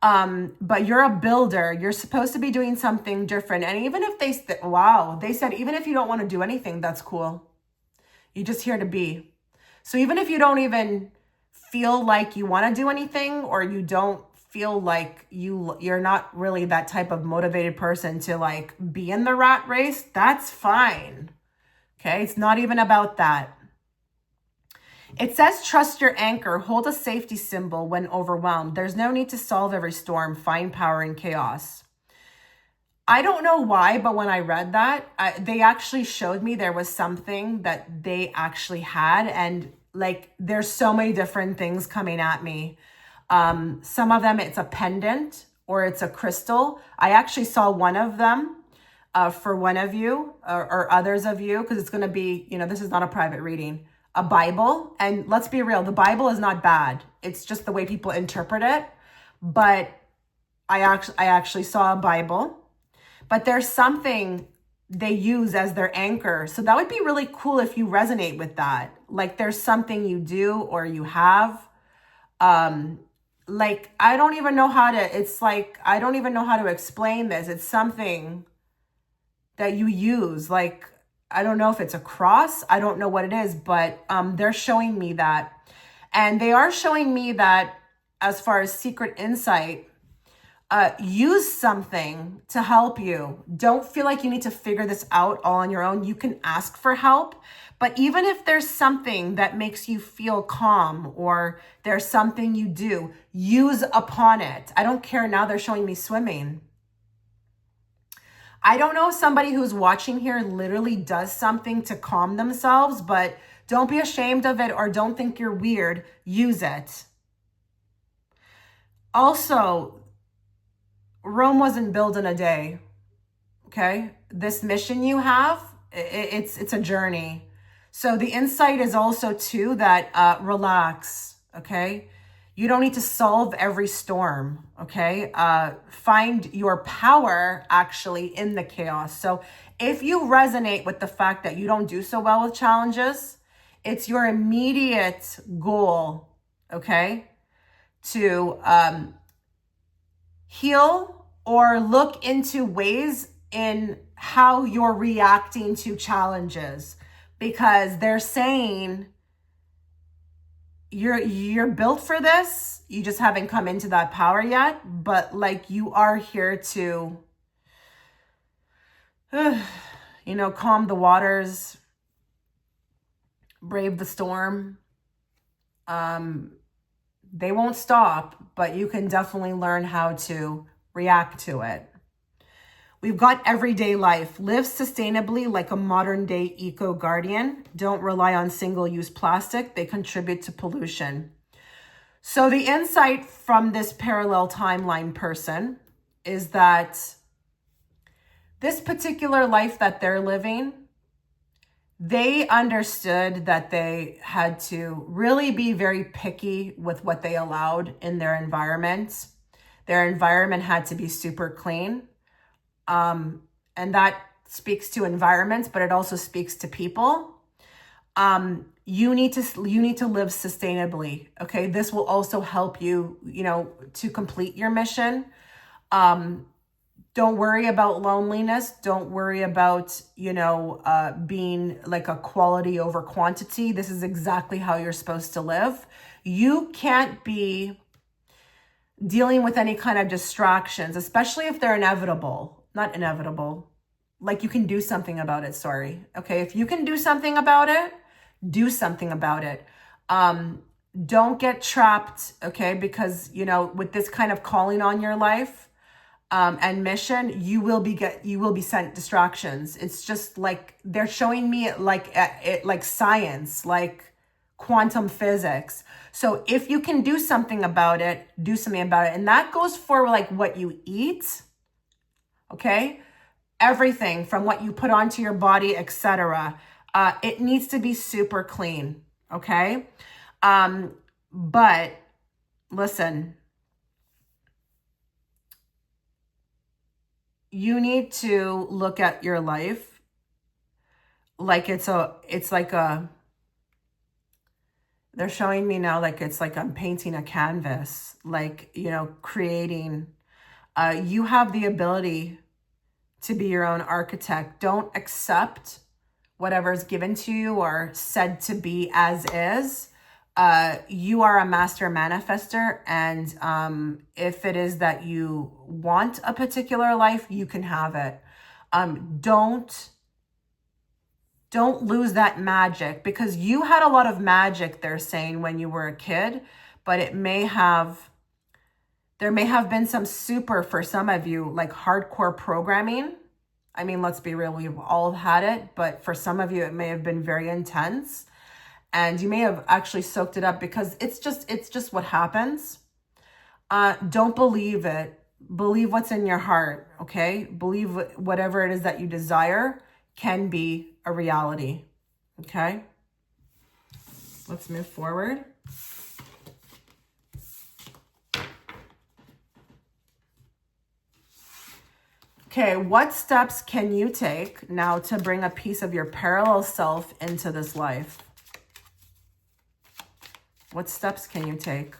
[SPEAKER 1] But you're a builder. You're supposed to be doing something different. And even if they said, even if you don't want to do anything, that's cool. You're just here to be. So even if you don't even feel like you want to do anything, or you don't feel like you're not really that type of motivated person to like be in the rat race, that's fine. Okay, it's not even about that. It says, trust your anchor, hold a safety symbol when overwhelmed. There's no need to solve every storm, find power in chaos. I don't know why, but when I read that, they actually showed me there was something that they actually had. And like, there's so many different things coming at me. Some of them, it's a pendant or it's a crystal. I actually saw one of them for one of you or others of you, because it's going to be, you know, this is not a private reading, a Bible. And let's be real, the Bible is not bad. It's just the way people interpret it. But I actually saw a Bible. But there's something they use as their anchor. So that would be really cool if you resonate with that. Like, there's something you do or you have. Like, I don't even know how to explain this. It's something that you use. Like, I don't know if it's a cross. I don't know what it is, but they're showing me that. And they are showing me that as far as secret insight, use something to help you. Don't feel like you need to figure this out all on your own. You can ask for help. But even if there's something that makes you feel calm, or there's something you do, use upon it. I don't care. Now they're showing me swimming. I don't know if somebody who's watching here literally does something to calm themselves, but don't be ashamed of it, or don't think you're weird. Use it. Also, Rome wasn't built in a day. okay? This mission you have, it's a journey. So the insight is also too that relax, okay? You don't need to solve every storm, okay? Find your power actually in the chaos. So if you resonate with the fact that you don't do so well with challenges, it's your immediate goal, okay, to heal or look into ways in how you're reacting to challenges, because they're saying you're built for this. You just haven't come into that power yet, but like you are here to you know, calm the waters, brave the storm. They won't stop, but you can definitely learn how to react to it. We've got everyday life. Live sustainably like a modern day eco guardian. Don't rely on single-use plastic. They contribute to pollution. So the insight from this parallel timeline person is that this particular life that they're living, they understood that they had to really be very picky with what they allowed in their environment. Their environment had to be super clean. And that speaks to environments, but it also speaks to people. You need to live sustainably. Okay. This will also help you, you know, to complete your mission. Don't worry about loneliness. Don't worry about, you know, being like a quality over quantity. This is exactly how you're supposed to live. You can't be dealing with any kind of distractions, especially if they're not inevitable. Like you can do something about it. Sorry. Okay. If you can do something about it, do something about it. Don't get trapped. Okay. Because, you know, with this kind of calling on your life, and mission, you will be sent distractions. It's just like, they're showing me it like science, like quantum physics. So if you can do something about it, do something about it. And that goes for like what you eat. Okay. Everything from what you put onto your body, etc. It needs to be super clean. Okay. But listen, you need to look at your life like they're showing me now like it's like I'm painting a canvas, like, you know, creating. You have the ability to be your own architect. Don't accept whatever's given to you or said to be as is. You are a master manifester, and if it is that you want a particular life, you can have it. Don't lose that magic, because you had a lot of magic, they're saying, when you were a kid, but there may have been some super, for some of you, like hardcore programming. I mean, let's be real, we've all had it, but for some of you, it may have been very intense. And you may have actually soaked it up because it's just what happens. Don't believe it. Believe what's in your heart, okay? Believe whatever it is that you desire can be a reality, okay? Let's move forward. Okay, what steps can you take now to bring a piece of your parallel self into this life? What steps can you take?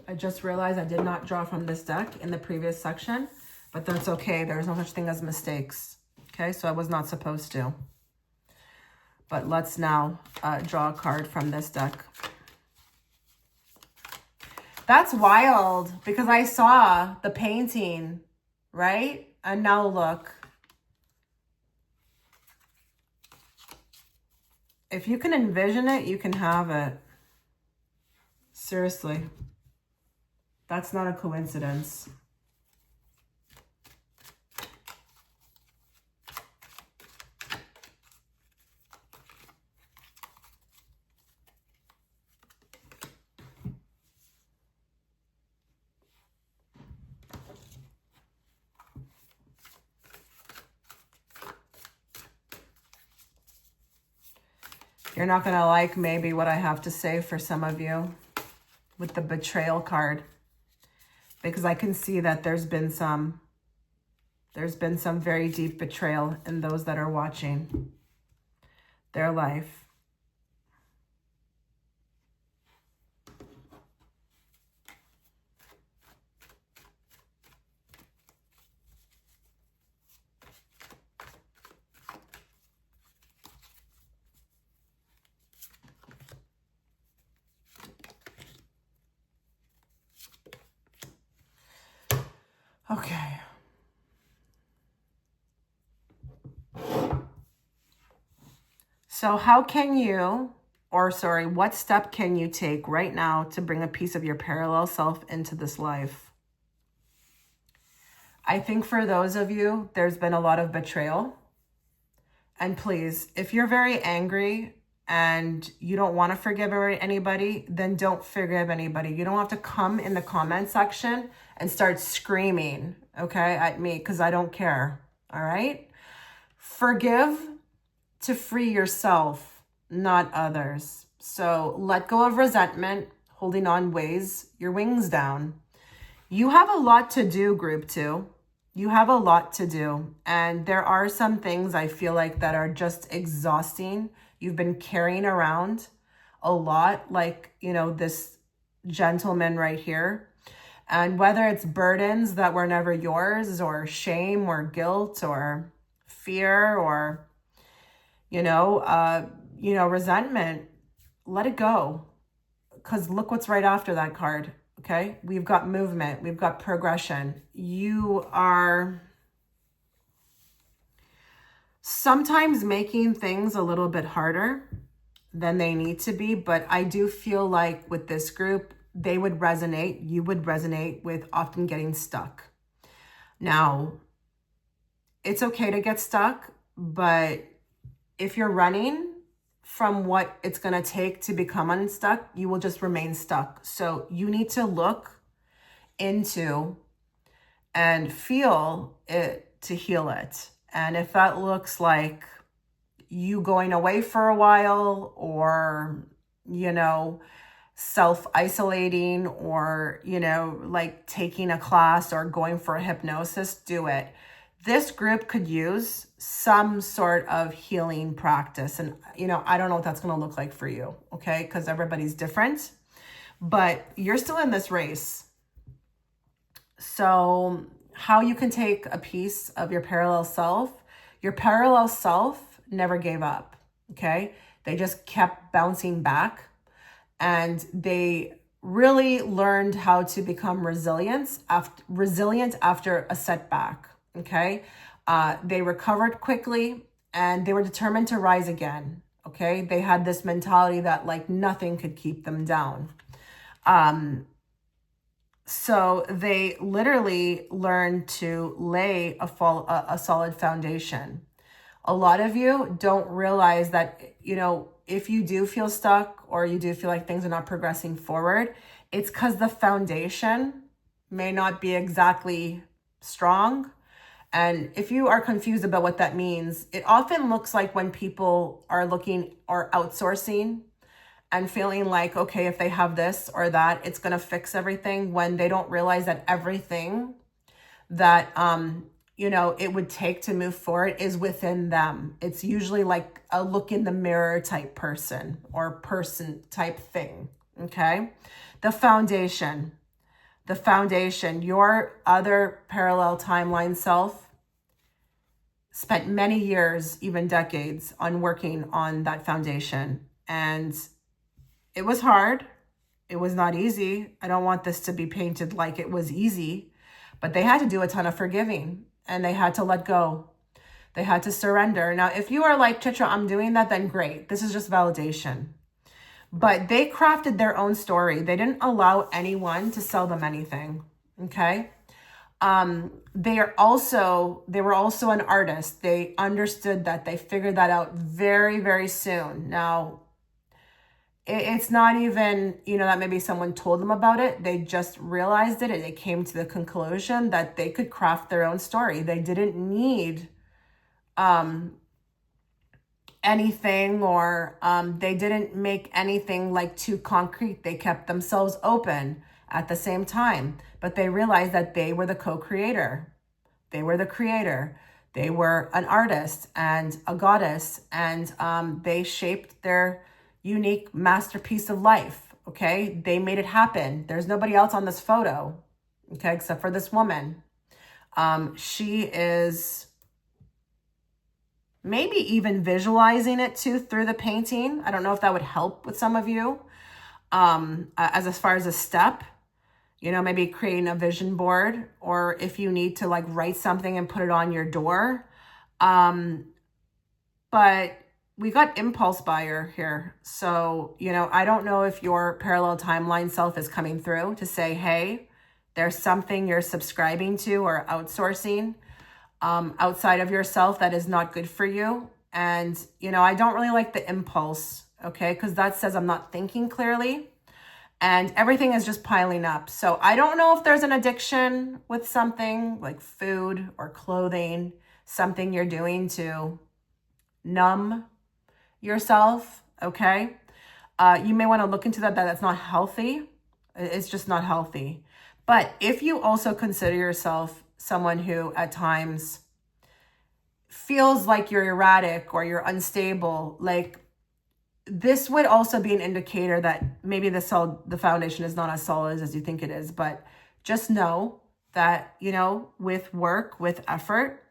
[SPEAKER 1] I just realized I did not draw from this deck in the previous section, but that's okay. There's no such thing as mistakes. Okay, so I was not supposed to. But let's now draw a card from this deck. That's wild, because I saw the painting, right? And now look. If you can envision it, you can have it. Seriously. That's not a coincidence. You're not going to like maybe what I have to say for some of you with the betrayal card, because I can see that there's been some very deep betrayal in those that are watching their life. Okay. So how can you, or sorry, what step can you take right now to bring a piece of your parallel self into this life? I think for those of you, there's been a lot of betrayal. And please, if you're very angry and you don't want to forgive anybody, then don't forgive anybody. You don't have to come in the comment section and start screaming, okay, at me, because I don't care, all right? Forgive to free yourself, not others. So let go of resentment. Holding on weighs your wings down. You have a lot to do, group 2. You have a lot to do. And there are some things I feel like that are just exhausting. You've been carrying around a lot, like, you know, this gentleman right here. And whether it's burdens that were never yours, or shame or guilt or fear, or, resentment, let it go. Because look what's right after that card. Okay, we've got movement, we've got progression. You are sometimes making things a little bit harder than they need to be, but I do feel like with this group, you would resonate with often getting stuck. Now, it's okay to get stuck, but if you're running from what it's going to take to become unstuck, you will just remain stuck. So you need to look into and feel it to heal it. And if that looks like you going away for a while, or, self-isolating, or, like taking a class or going for a hypnosis, do it. This group could use some sort of healing practice. And, I don't know what that's going to look like for you, okay? Because everybody's different, but you're still in this race. So how you can take a piece of your parallel self never gave up, okay? They just kept bouncing back, and they really learned how to become resilient after a setback. Okay. They recovered quickly, and they were determined to rise again. Okay. They had this mentality that like nothing could keep them down. So they literally learned to lay a solid foundation. A lot of you don't realize that, if you do feel stuck, or you do feel like things are not progressing forward, it's because the foundation may not be exactly strong. And if you are confused about what that means, it often looks like when people are looking or outsourcing and feeling like, okay, if they have this or that, it's going to fix everything, when they don't realize that everything that, it would take to move forward is within them. It's usually like a look in the mirror type person or person type thing. Okay. The foundation, your other parallel timeline self spent many years, even decades, on working on that foundation. And it was hard. It was not easy. I don't want this to be painted like it was easy, But they had to do a ton of forgiving, and they had to let go. They had to surrender. Now, if you are like, Chitra, I'm doing that, then great. This is just validation. But they crafted their own story. They didn't allow anyone to sell them anything. Okay. They were also an artist. They understood that. They figured that out very, very soon. Now, it's not even, that maybe someone told them about it. They just realized it, and they came to the conclusion that they could craft their own story. They didn't need anything, or they didn't make anything like too concrete. They kept themselves open at the same time, but they realized that they were the co-creator. They were the creator. They were an artist and a goddess, and they shaped their unique masterpiece of life. Okay. They made it happen. There's nobody else on this photo. Okay. Except for this woman. She is maybe even visualizing it too through the painting. I don't know if that would help with some of you. As far as a step, maybe creating a vision board, or if you need to like write something and put it on your door. But we got impulse buyer here. So, I don't know if your parallel timeline self is coming through to say, hey, there's something you're subscribing to or outsourcing outside of yourself that is not good for you. And, I don't really like the impulse, okay? Because that says I'm not thinking clearly, and everything is just piling up. So I don't know if there's an addiction with something like food or clothing, something you're doing to numb yourself, okay? You may want to look into that. That's not healthy. It's just not healthy. But if you also consider yourself someone who at times feels like you're erratic or you're unstable, like this would also be an indicator that maybe the foundation is not as solid as you think it is. But just know that, with work, with effort,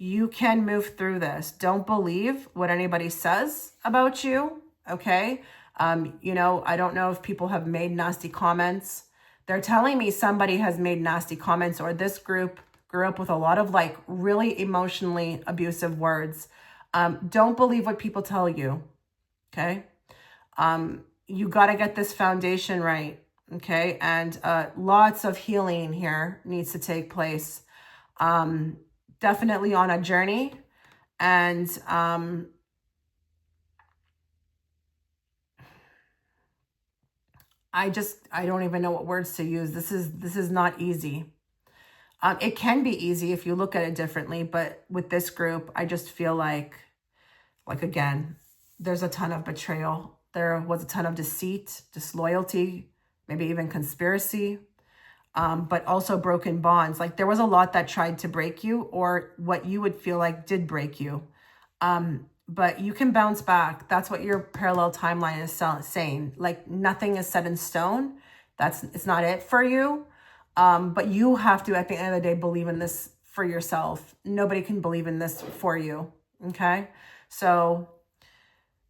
[SPEAKER 1] you can move through this. Don't believe what anybody says about you, okay? I don't know if people have made nasty comments. They're telling me somebody has made nasty comments, or this group grew up with a lot of like really emotionally abusive words. Don't believe what people tell you, okay? You got to get this foundation right, okay? And lots of healing here needs to take place. Definitely on a journey, and I don't even know what words to use. This is not easy. It can be easy if you look at it differently, but with this group, I just feel like again, there's a ton of betrayal. There was a ton of deceit, disloyalty, maybe even conspiracy. But also broken bonds. Like there was a lot that tried to break you, or what you would feel like did break you. But you can bounce back. That's what your parallel timeline is saying. Like nothing is set in stone. It's not it for you. But you have to, at the end of the day, believe in this for yourself. Nobody can believe in this for you. Okay. So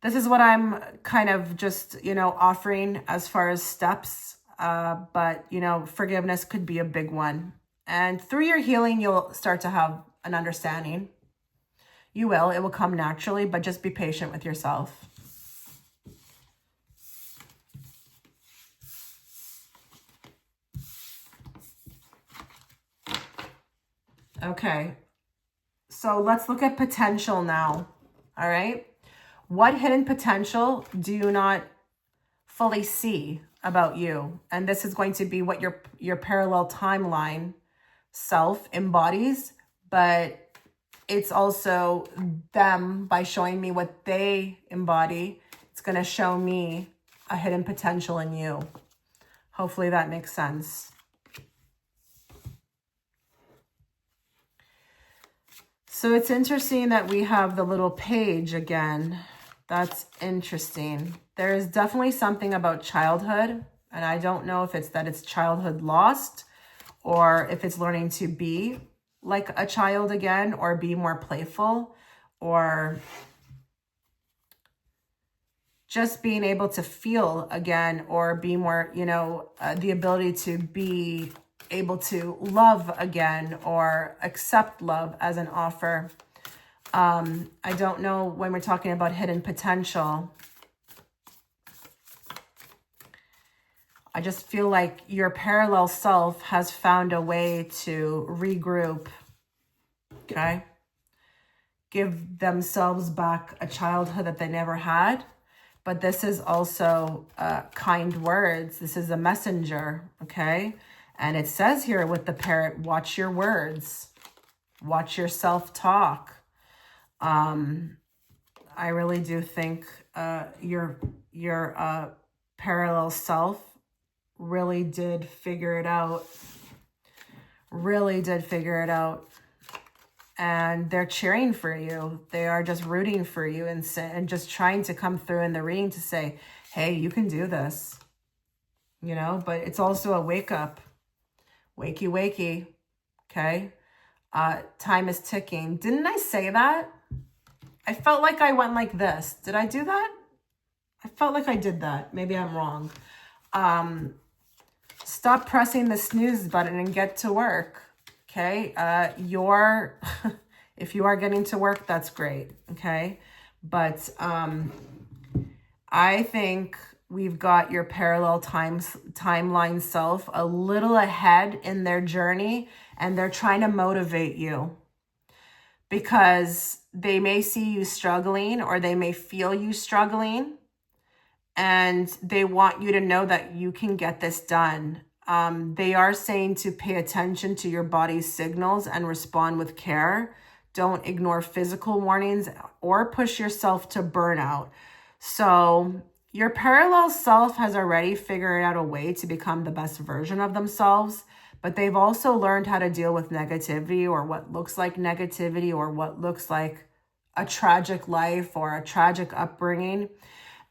[SPEAKER 1] this is what I'm kind of just, offering as far as steps. But, forgiveness could be a big one. And through your healing, you'll start to have an understanding. You will. It will come naturally, but just be patient with yourself. Okay. So let's look at potential now. All right. What hidden potential do you not fully see about you? And this is going to be what your parallel timeline self embodies, but it's also them by showing me what they embody. It's going to show me a hidden potential in you. Hopefully that makes sense. So it's interesting that we have the little page again. That's interesting. There is definitely something about childhood, and I don't know if it's childhood lost, or if it's learning to be like a child again, or be more playful, or just being able to feel again, or be more, the ability to be able to love again or accept love as an offer. I don't know when we're talking about hidden potential. I just feel like your parallel self has found a way to regroup, okay? Give themselves back a childhood that they never had. But this is also kind words. This is a messenger, okay? And it says here with the parrot, watch your words. Watch your self-talk. I really do think your parallel self really did figure it out. Really did figure it out. And they're cheering for you. They are just rooting for you and just trying to come through in the reading to say, hey, you can do this. You know, but it's also a wake up. Wakey, wakey. Okay. Time is ticking. Didn't I say that? I felt like I went like this. Did I do that? I felt like I did that. Maybe I'm wrong. Stop pressing the snooze button and get to work. Okay. If you are getting to work, that's great. Okay. But, I think we've got your parallel timeline self a little ahead in their journey, and they're trying to motivate you because they may see you struggling or they may feel you struggling, and they want you to know that you can get this done. They are saying to pay attention to your body's signals and respond with care. Don't ignore physical warnings or push yourself to burnout. So your parallel self has already figured out a way to become the best version of themselves, but they've also learned how to deal with negativity, or what looks like negativity, or what looks like a tragic life or a tragic upbringing,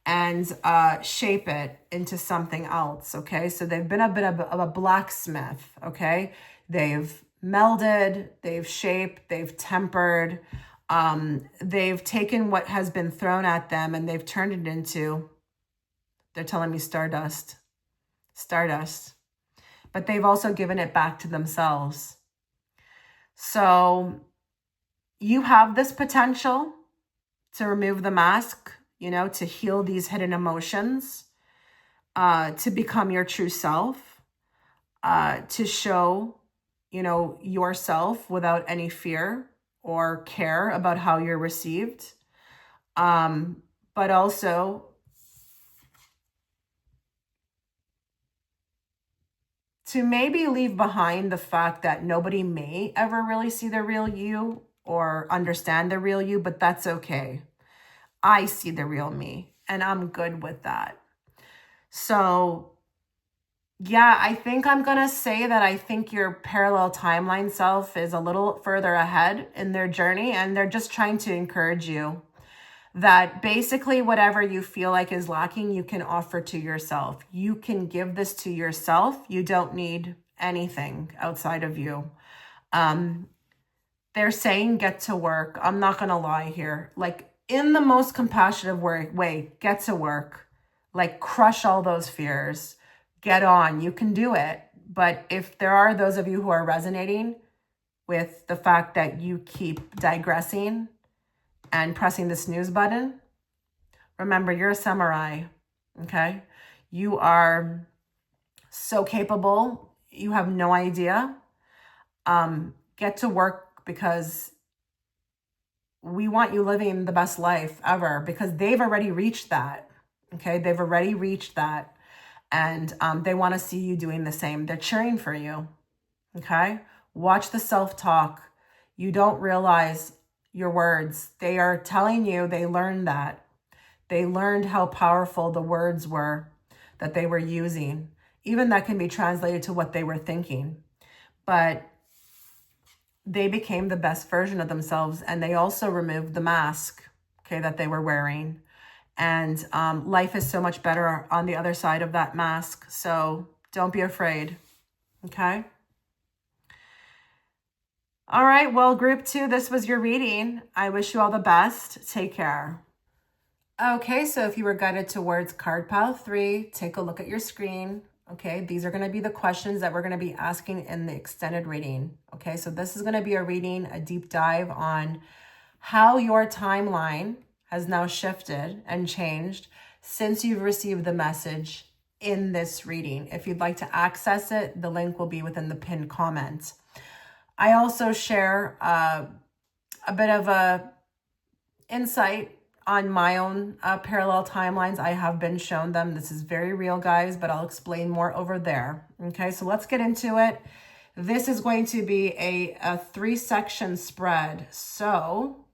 [SPEAKER 1] and shape it into something else, okay? So they've been a bit of a blacksmith, okay? They've melded, they've shaped, they've tempered, they've taken what has been thrown at them and they've turned it into, they're telling me stardust. But they've also given it back to themselves. So you have this potential to remove the mask, you know, to heal these hidden emotions, to become your true self, to show, you know, yourself without any fear or care about how you're received. But also to maybe leave behind the fact that nobody may ever really see the real you or understand the real you, but that's okay. I see the real me, and I'm good with that. So yeah, I think I'm going to say that I think your parallel timeline self is a little further ahead in their journey, and they're just trying to encourage you that basically whatever you feel like is lacking, you can offer to yourself. You can give this to yourself. You don't need anything outside of you. They're saying get to work. I'm not going to lie here. Like, in the most compassionate way, get to work. Like, crush all those fears. Get on. You can do it. But if there are those of you who are resonating with the fact that you keep digressing and pressing the snooze button, remember, you're a samurai, okay? You are so capable. You have no idea. Get to work, because we want you living the best life ever, because they've already reached that, okay? They've already reached that, and they want to see you doing the same. They're cheering for you, okay? Watch the self-talk. You don't realize your words. They are telling you they learned that. They learned how powerful the words were that they were using. Even that can be translated to what they were thinking. But they became the best version of themselves, and they also removed the mask, okay, that they were wearing. And life is so much better on the other side of that mask. So don't be afraid, okay? All right, well, group 2, this was your reading. I wish you all the best. Take care. Okay, so if you were guided towards card pile 3, take a look at your screen. Okay, these are going to be the questions that we're going to be asking in the extended reading. Okay, so this is going to be a reading, a deep dive on how your timeline has now shifted and changed since you've received the message in this reading. If you'd like to access it, the link will be within the pinned comment. I also share a bit of a insight on my own parallel timelines. I have been shown them. This is very real, guys, but I'll explain more over there. Okay, so let's get into it. This is going to be a 3-section spread. So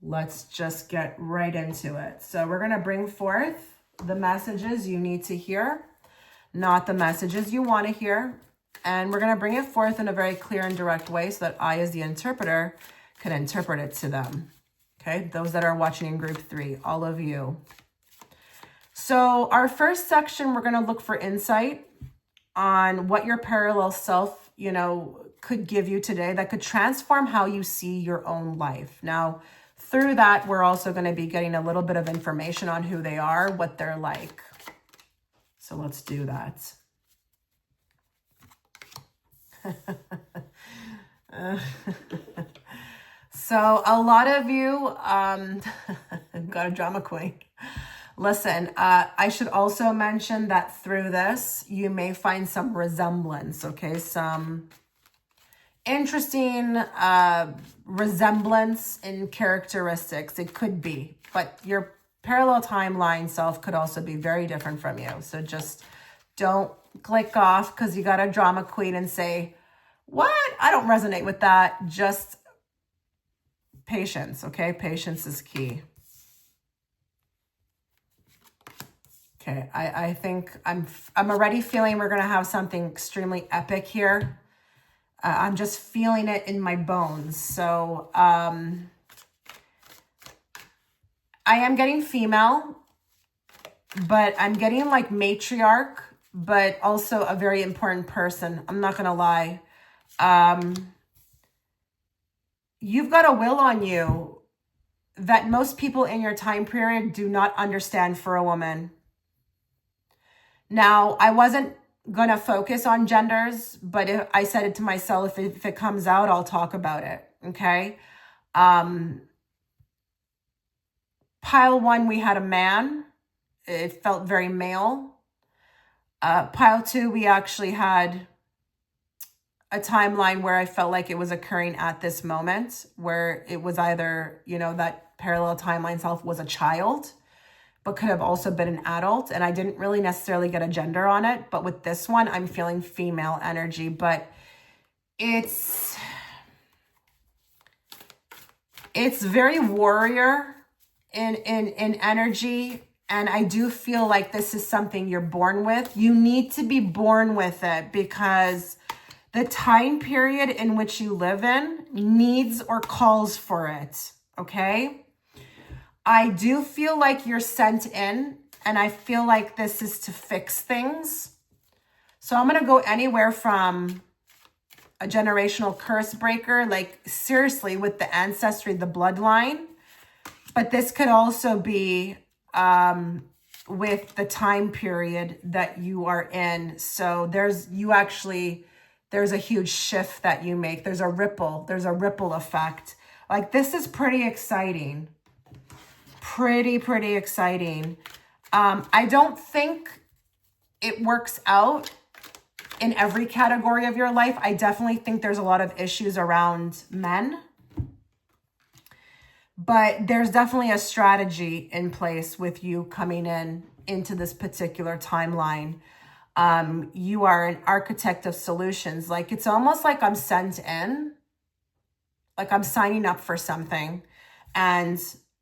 [SPEAKER 1] let's just get right into it. So we're going to bring forth the messages you need to hear, not the messages you want to hear. And we're going to bring it forth in a very clear and direct way so that I, as the interpreter, can interpret it to them. Okay, those that are watching in group 3, all of you. So our first section, we're going to look for insight on what your parallel self, could give you today that could transform how you see your own life. Now, through that, we're also going to be getting a little bit of information on who they are, what they're like. So let's do that. So a lot of you got a drama queen. Listen, I should also mention that through this, you may find some resemblance, okay? Some interesting resemblance in characteristics. It could be, but your parallel timeline self could also be very different from you. So just don't click off because you got a drama queen and say, what? I don't resonate with that. Just patience, okay? Patience is key. Okay, I think I'm already feeling we're going to have something extremely epic here. I'm just feeling it in my bones. So I am getting female, but I'm getting like matriarch, but also a very important person. I'm not going to lie. You've got a will on you that most people in your time period do not understand for a woman. Now, I wasn't going to focus on genders, but if I said it to myself, if it comes out, I'll talk about it. Okay. Pile 1, we had a man. It felt very male. Pile 2, we actually had a timeline where I felt like it was occurring at this moment, where it was either, that parallel timeline self was a child, but could have also been an adult. And I didn't really necessarily get a gender on it. But with this one, I'm feeling female energy, but it's very warrior in energy. And I do feel like this is something you're born with. You need to be born with it because the time period in which you live in needs or calls for it, okay? I do feel like you're sent in, and I feel like this is to fix things. So I'm going to go anywhere from a generational curse breaker, like seriously with the ancestry, the bloodline. But this could also be with the time period that you are in. So there's a huge shift that you make. There's a ripple effect. Like this is pretty exciting. Pretty exciting. I don't think it works out in every category of your life. I definitely think there's a lot of issues around men. But there's definitely a strategy in place with you coming into this particular timeline. You are an architect of solutions. Like it's almost like I'm sent in, like I'm signing up for something.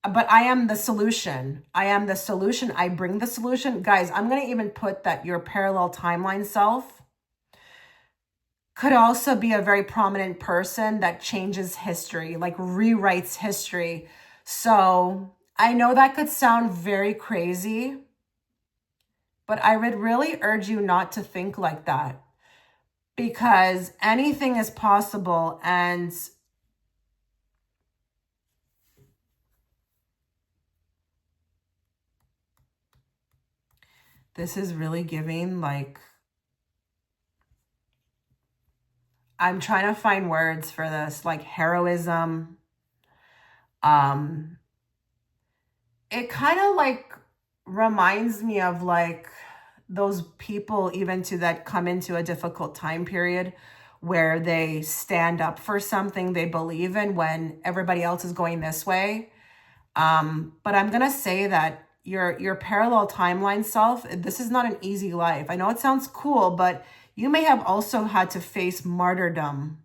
[SPEAKER 1] But I am the solution. I bring the solution. Guys, I'm going to even put that your parallel timeline self could also be a very prominent person that changes history, like rewrites history. So I know that could sound very crazy, but I would really urge you not to think like that because anything is possible. And This is really giving, like, I'm trying to find words for this, like heroism. It kind of like reminds me of like those people even to that come into a difficult time period where they stand up for something they believe in when everybody else is going this way. But I'm gonna say that your parallel timeline self, this is not an easy life. I know it sounds cool, but you may have also had to face martyrdom.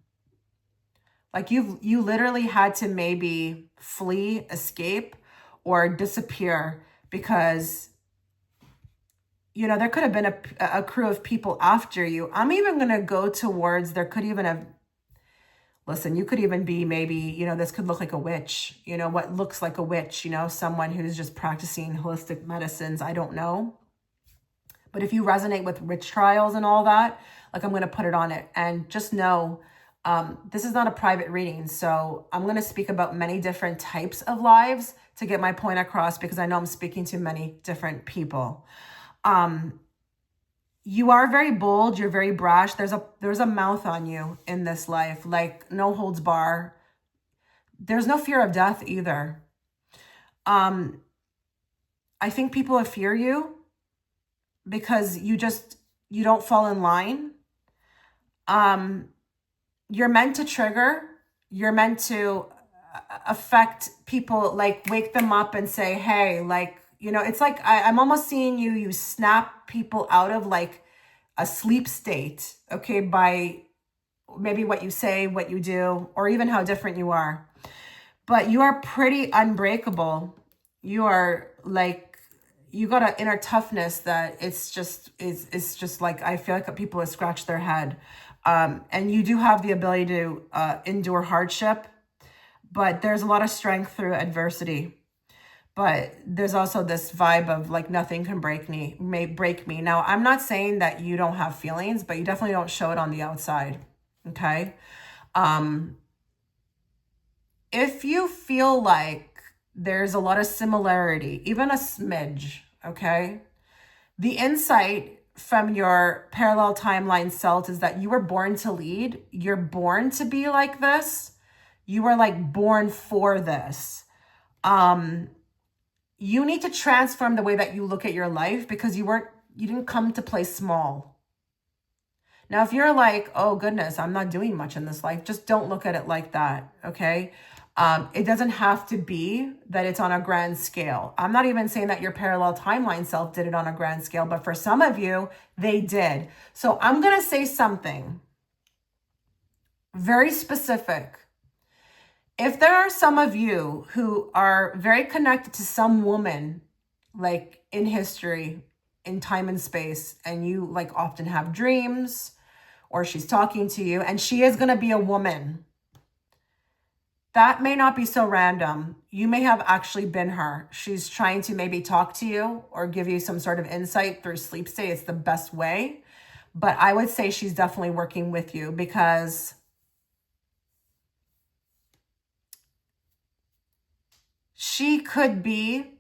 [SPEAKER 1] Like you literally had to maybe flee, escape, or disappear because there could have been a crew of people after you. I'm even gonna go towards there could even have listen, you could even be maybe, this could look like a witch, what looks like a witch, someone who's just practicing holistic medicines. I don't know. But if you resonate with witch trials and all that, like I'm going to put it on it. And just know, this is not a private reading. So I'm going to speak about many different types of lives to get my point across because I know I'm speaking to many different people. You are very bold. You're very brash. There's a mouth on you in this life, like no holds bar. There's no fear of death either. I think people fear you because you don't fall in line. You're meant to trigger. You're meant to affect people, like wake them up and say, hey, like, it's like I'm almost seeing you snap people out of like a sleep state, okay, by maybe what you say, what you do, or even how different you are. But you are pretty unbreakable. You are like, you got an inner toughness that it's just like, I feel like people have scratched their head. And you do have the ability to endure hardship, but there's a lot of strength through adversity. But there's also this vibe of like nothing can break me. Now, I'm not saying that you don't have feelings, but you definitely don't show it on the outside. Okay. If you feel like there's a lot of similarity, even a smidge, okay, the insight from your parallel timeline self is that you were born to lead. You're born to be like this. You were like born for this. You need to transform the way that you look at your life because you didn't come to play small. Now, if you're like, oh goodness, I'm not doing much in this life, just don't look at it like that, okay? It doesn't have to be that it's on a grand scale. I'm not even saying that your parallel timeline self did it on a grand scale, but for some of you, they did. So I'm going to say something very specific. If there are some of you who are very connected to some woman, like in history, in time and space, and you like often have dreams, or she's talking to you, and she is going to be a woman, that may not be so random. You may have actually been her. She's trying to maybe talk to you or give you some sort of insight through sleep state. It's the best way. But I would say she's definitely working with you because she could be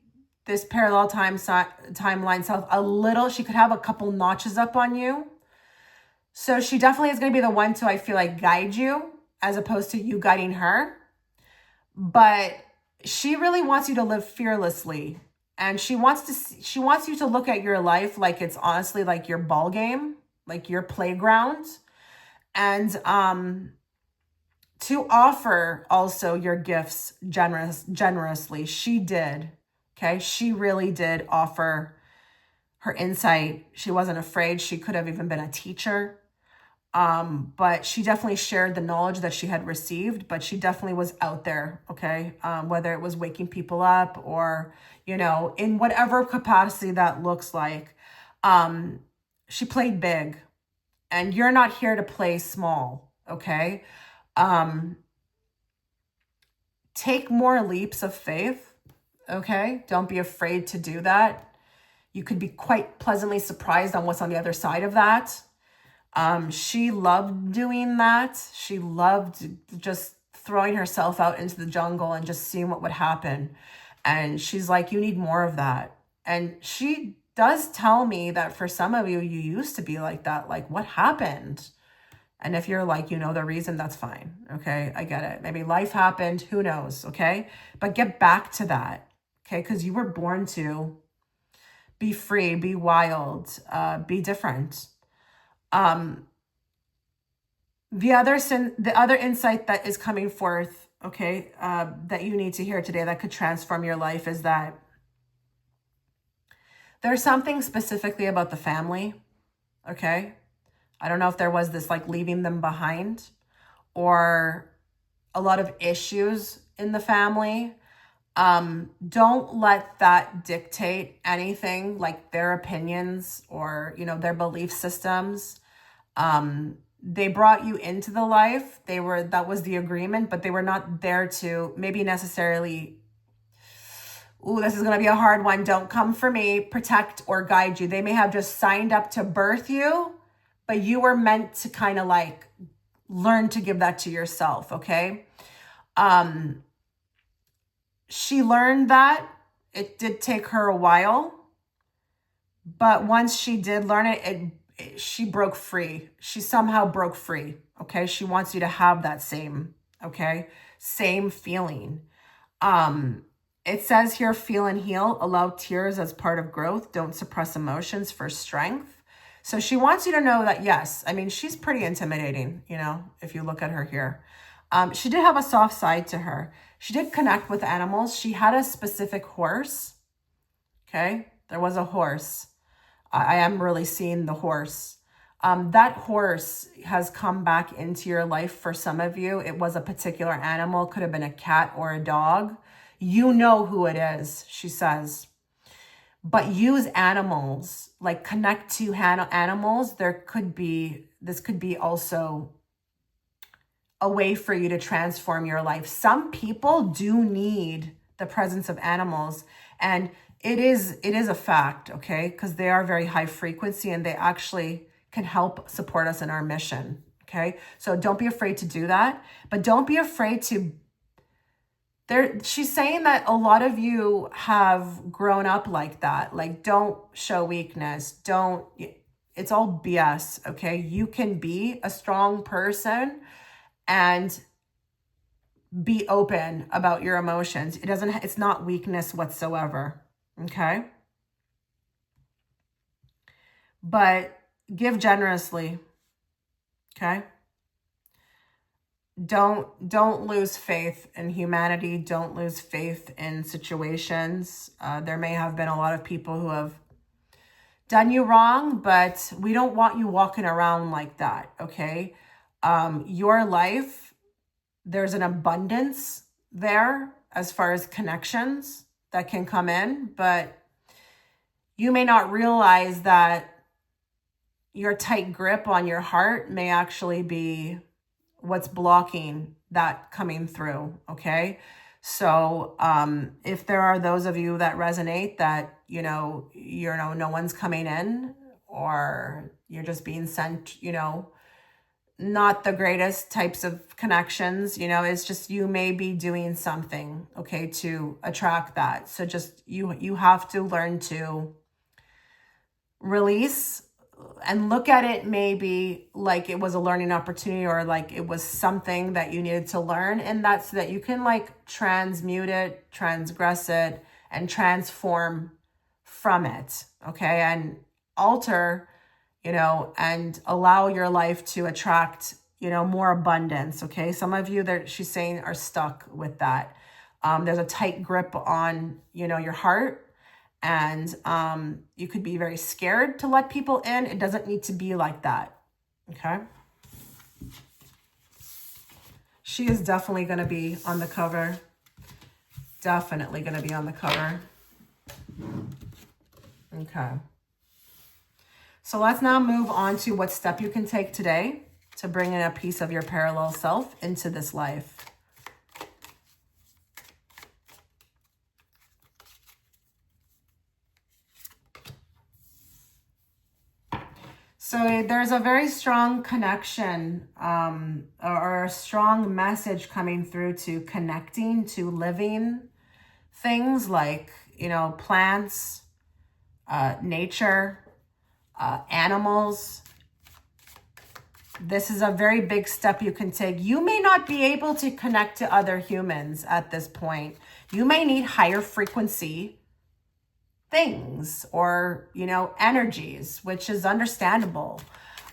[SPEAKER 1] this parallel timeline self a little. She could have a couple notches up on you. So she definitely is going to be the one to, I feel like, guide you as opposed to you guiding her. But she really wants you to live fearlessly. And she wants you to look at your life like it's honestly like your ball game, like your playground. And to offer also your gifts generously. She did. Okay. She really did offer her insight. She wasn't afraid. She could have even been a teacher. But she definitely shared the knowledge that she had received, but she definitely was out there. Okay. Whether it was waking people up or, in whatever capacity that looks like, she played big, and you're not here to play small. Okay. Take more leaps of faith. Okay. Don't be afraid to do that. You could be quite pleasantly surprised on what's on the other side of that. She loved doing that. She loved just throwing herself out into the jungle and just seeing what would happen. And she's like, you need more of that. And she does tell me that for some of you, you used to be like that. Like, what happened? And if you're like, you know the reason, that's fine. Okay, I get it. Maybe life happened. Who knows? Okay, but get back to that. Okay, because you were born to be free, be wild, be different. The other insight that is coming forth, okay, that you need to hear today that could transform your life is that there's something specifically about the family, okay? I don't know if there was this like leaving them behind or a lot of issues in the family. Don't let that dictate anything, like their opinions or, you know, their belief systems. They brought you into the life. That was the agreement, but they were not there to maybe necessarily, ooh, this is going to be a hard one. Don't come for me, protect or guide you. They may have just signed up to birth you, but you were meant to kind of like learn to give that to yourself. Okay. She learned that. It did take her a while, but once she did learn it, she broke free. She somehow broke free. Okay. She wants you to have that same feeling. It says here, feel and heal, allow tears as part of growth. Don't suppress emotions for strength. So she wants you to know that, yes, I mean, she's pretty intimidating, you know, if you look at her here. She did have a soft side to her. She did connect with animals. She had a specific horse. Okay. There was a horse. I am really seeing the horse. That horse has come back into your life for some of you. It was a particular animal, could have been a cat or a dog. You know who it is, she says. But use animals, like connect to animals. This could be also a way for you to transform your life. Some people do need the presence of animals, and it is a fact, okay? Because they are very high frequency and they actually can help support us in our mission, okay? So don't be afraid to do that, but don't be afraid to. She's saying that a lot of you have grown up like that. Like, don't show weakness. It's all BS, okay? You can be a strong person and be open about your emotions. It's not weakness whatsoever, okay? But give generously, okay? Don't lose faith in humanity. Don't lose faith in situations. There may have been a lot of people who have done you wrong, but we don't want you walking around like that, okay? Your life, there's an abundance there as far as connections that can come in, but you may not realize that your tight grip on your heart may actually be what's blocking that coming through, okay? So if there are those of you that resonate that, no one's coming in, or you're just being sent, not the greatest types of connections, it's just you may be doing something, okay, to attract that. So just you have to learn to release and look at it maybe like it was a learning opportunity, or like it was something that you needed to learn, and that's so that you can like transmute it, transgress it, and transform from it, okay, and alter, and allow your life to attract, more abundance, okay? Some of you that she's saying are stuck with that. There's a tight grip on, your heart. And you could be very scared to let people in. It doesn't need to be like that, okay? She is definitely going to be on the cover. Definitely going to be on the cover. Okay. So let's now move on to what step you can take today to bring in a piece of your parallel self into this life. So there's a very strong connection or a strong message coming through to connecting to living things like, plants, nature, animals. This is a very big step you can take. You may not be able to connect to other humans at this point. You may need higher frequency things or, energies, which is understandable.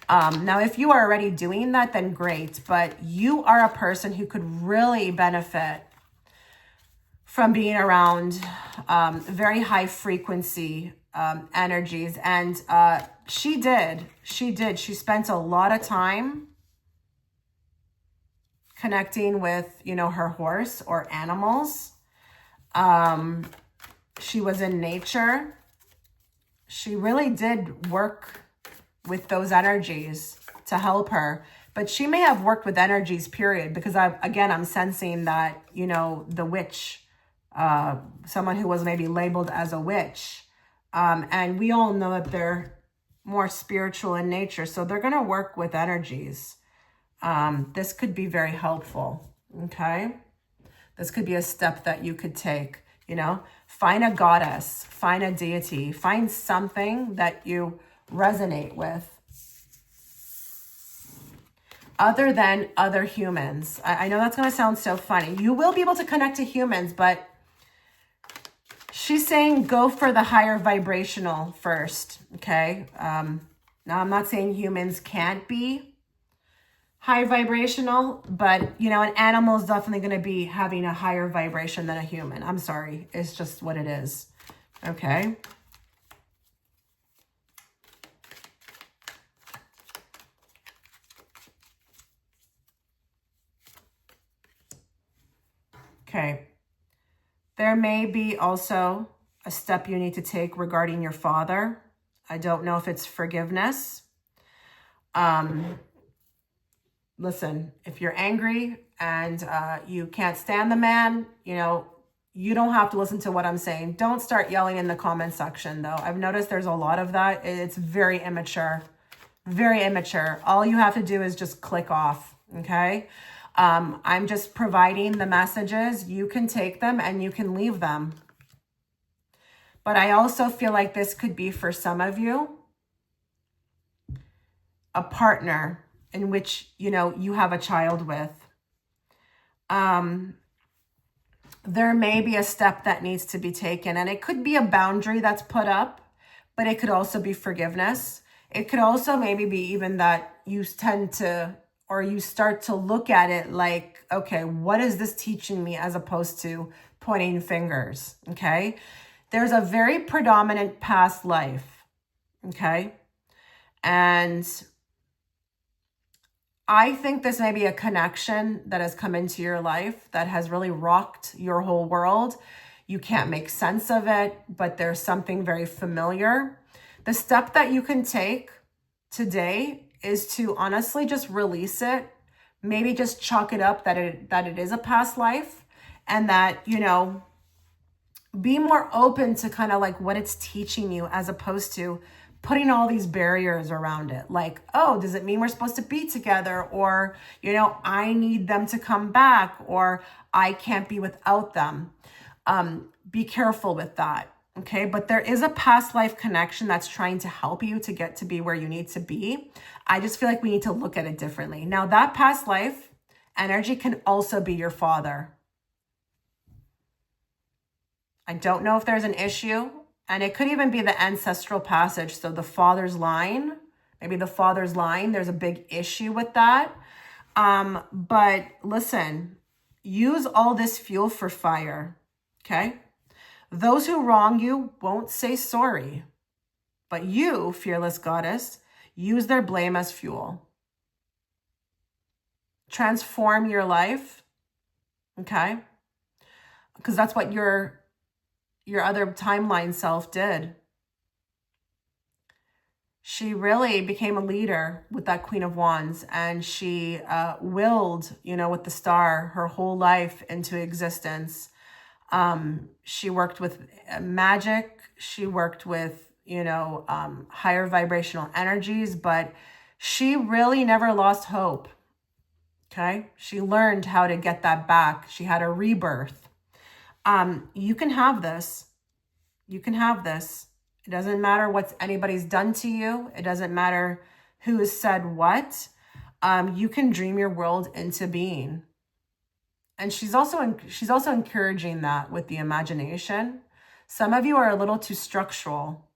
[SPEAKER 1] Now, if you are already doing that, then great. But you are a person who could really benefit from being around very high frequency energies. And she did. She spent a lot of time connecting with, her horse or animals. She was in nature. She really did work with those energies to help her. But she may have worked with energies, period, because I'm sensing that, the witch, someone who was maybe labeled as a witch. And we all know that they're more spiritual in nature. So they're going to work with energies. This could be very helpful. Okay. This could be a step that you could take, find a goddess, find a deity, find something that you resonate with other than other humans. I know that's going to sound so funny. You will be able to connect to humans, but she's saying go for the higher vibrational first, okay? Now, I'm not saying humans can't be high vibrational, but, an animal is definitely going to be having a higher vibration than a human. I'm sorry. It's just what it is, okay? Okay. There may be also a step you need to take regarding your father. I don't know if it's forgiveness. Listen, if you're angry and you can't stand the man, you don't have to listen to what I'm saying. Don't start yelling in the comment section, though. I've noticed there's a lot of that. It's very immature. Very immature. All you have to do is just click off, okay? I'm just providing the messages. You can take them and you can leave them. But I also feel like this could be for some of you a partner in which, you have a child with. There may be a step that needs to be taken, and it could be a boundary that's put up, but it could also be forgiveness. It could also maybe be even that you tend to, or you start to look at it like, okay, what is this teaching me, as opposed to pointing fingers, okay? There's a very predominant past life, okay? And I think this may be a connection that has come into your life that has really rocked your whole world. You can't make sense of it, but there's something very familiar. The step that you can take today is to honestly just release it. Maybe just chalk it up that it is a past life, and that, be more open to kind of like what it's teaching you, as opposed to putting all these barriers around it. Like, oh, does it mean we're supposed to be together? Or, I need them to come back, or I can't be without them. Be careful with that. Okay. But there is a past life connection that's trying to help you to get to be where you need to be. I just feel like we need to look at it differently. Now, that past life energy can also be your father. I don't know if there's an issue. And it could even be the ancestral passage. So the father's line, maybe the father's line, there's a big issue with that. But listen, use all this fuel for fire, okay? Those who wrong you won't say sorry. But you, fearless goddess, use their blame as fuel. Transform your life, okay? Because that's what your other timeline self did. She really became a leader with that Queen of Wands, and she willed, with the star, her whole life into existence. She worked with magic. She worked with, higher vibrational energies, but she really never lost hope. Okay. She learned how to get that back. She had a rebirth. You can have this. You can have this. It doesn't matter what anybody's done to you. It doesn't matter who has said what. You can dream your world into being. And she's also encouraging that with the imagination. Some of you are a little too structural,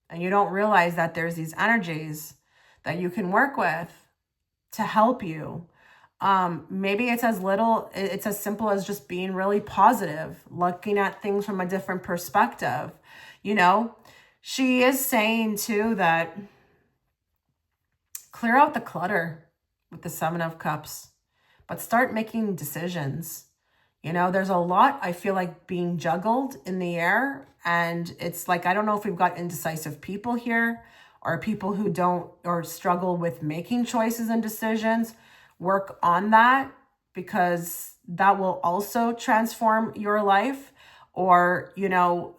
[SPEAKER 1] and you don't realize that there's these energies that you can work with to help you. Maybe it's as simple as just being really positive, looking at things from a different perspective. You know, she is saying too that clear out the clutter with the Seven of Cups, but start making decisions. You know, there's a lot, I feel like, being juggled in the air. And it's like, I don't know if we've got indecisive people here or people who don't or struggle with making choices and decisions. Work on that, because that will also transform your life, or, you know,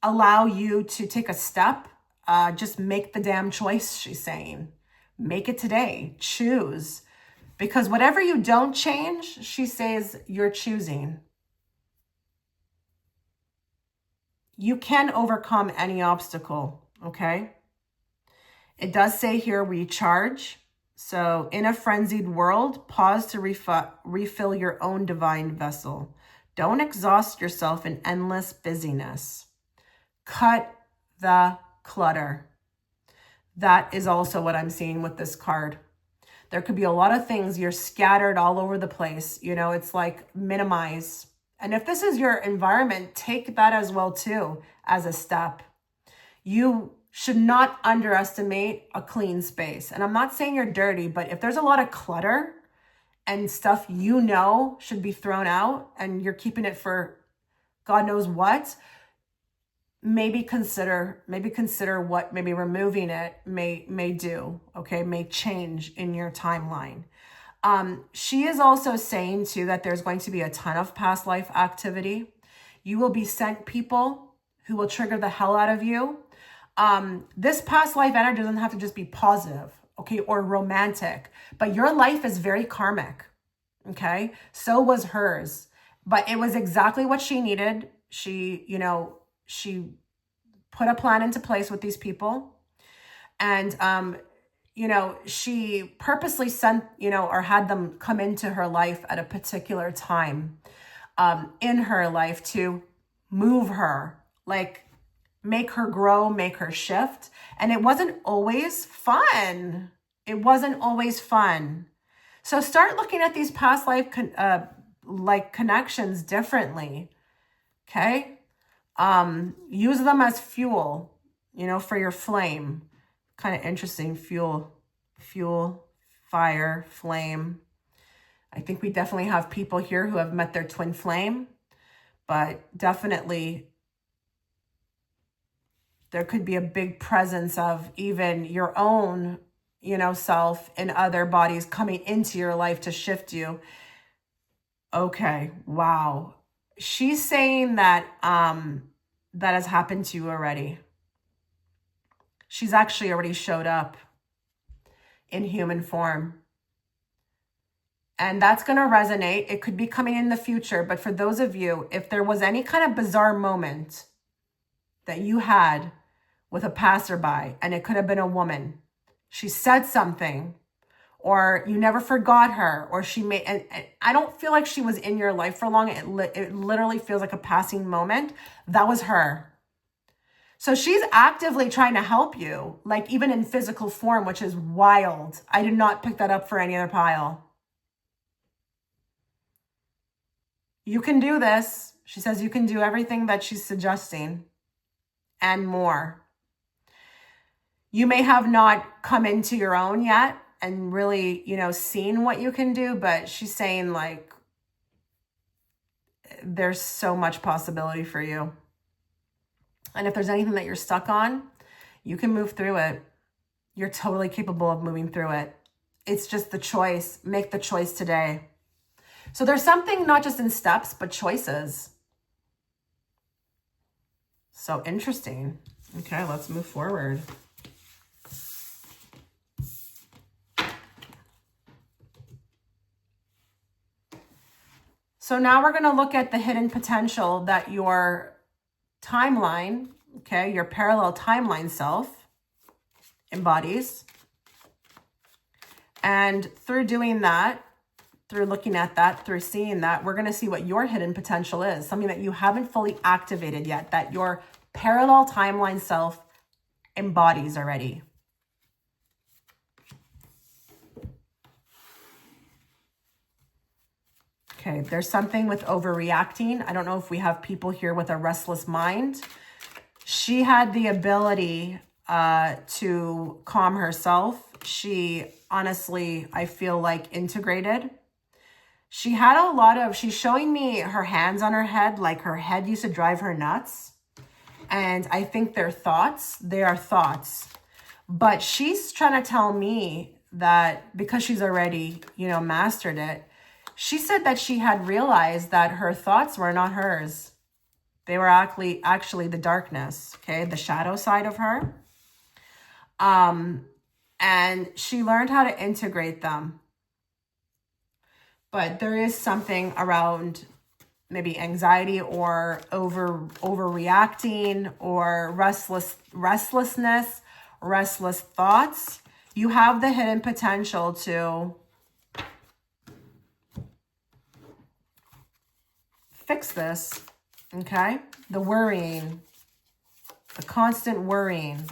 [SPEAKER 1] allow you to take a step. Just make the damn choice, she's saying. Make it today. Choose. Because whatever you don't change, she says, you're choosing. You can overcome any obstacle, okay? It does say here, recharge. So in a frenzied world, pause to refill your own divine vessel. Don't exhaust yourself in endless busyness. Cut the clutter. That is also what I'm seeing with this card. There could be a lot of things. You're scattered all over the place. You know, it's like minimize. And if this is your environment, take that as well too, as a step. You should not underestimate a clean space. And I'm not saying you're dirty, but if there's a lot of clutter and stuff you know should be thrown out and you're keeping it for God knows what, maybe consider what maybe removing it may do, okay, may change in your timeline. She is also saying too that there's going to be a ton of past life activity. You will be sent people who will trigger the hell out of you. This past life energy doesn't have to just be positive, okay, or romantic, but your life is very karmic, okay? So was hers, but it was exactly what she needed. She, you know, she put a plan into place with these people, and, you know, she purposely sent, you know, or had them come into her life at a particular time, in her life to move her, like make her grow, make her shift. And it wasn't always fun. It wasn't always fun. So start looking at these past life like connections differently. Okay? Use them as fuel, you know, for your flame. Kind of interesting. Fuel, fire, flame. I think we definitely have people here who have met their twin flame, but definitely there could be a big presence of even your own, you know, self in other bodies coming into your life to shift you. Okay. Wow. She's saying that, that has happened to you already. She's actually already showed up in human form. And that's going to resonate. It could be coming in the future. But for those of you, if there was any kind of bizarre moment that you had with a passerby, and it could have been a woman, she said something, or you never forgot her, or she made, and I don't feel like she was in your life for long. It literally feels like a passing moment. That was her. So she's actively trying to help you, like even in physical form, which is wild. I did not pick that up for any other pile. You can do this. She says you can do everything that she's suggesting and more. You may have not come into your own yet and really, you know, seen what you can do, but she's saying like there's so much possibility for you. And if there's anything that you're stuck on, you can move through it. You're totally capable of moving through it. It's just the choice. Make the choice today. So there's something not just in steps, but choices. So interesting. Okay, let's move forward. So now we're going to look at the hidden potential that your timeline, okay? Your parallel timeline self embodies. And through doing that, through looking at that, through seeing that, we're going to see what your hidden potential is, something that you haven't fully activated yet, that your parallel timeline self embodies already. Okay, there's something with overreacting. I don't know if we have people here with a restless mind. She had the ability to calm herself. She honestly, I feel like, integrated. She had a lot of, she's showing me her hands on her head, like her head used to drive her nuts. And I think they're thoughts. They are thoughts. But she's trying to tell me that because she's already, you know, mastered it, she said that she had realized that her thoughts were not hers. They were actually the darkness, okay, the shadow side of her. And she learned how to integrate them. But there is something around maybe anxiety or overreacting or restlessness, restless thoughts. You have the hidden potential to fix this, okay? The worrying, the constant worrying.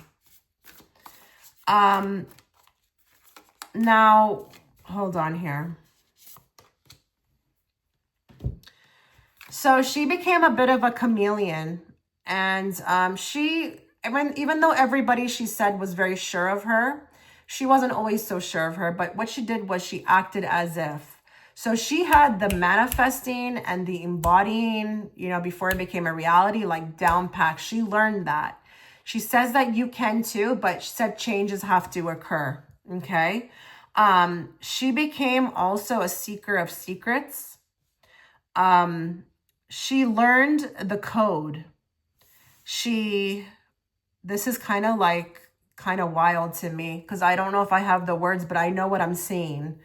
[SPEAKER 1] Now, hold on here. So she became a bit of a chameleon, and even though everybody she said was very sure of her, she wasn't always so sure of her, but what she did was she acted as if. So she had the manifesting and the embodying, you know, before it became a reality, like down pat. She learned that. She says that you can too, but she said changes have to occur, okay? She became also a seeker of secrets. She learned the code. This is kind of wild to me because I don't know if I have the words, but I know what I'm seeing.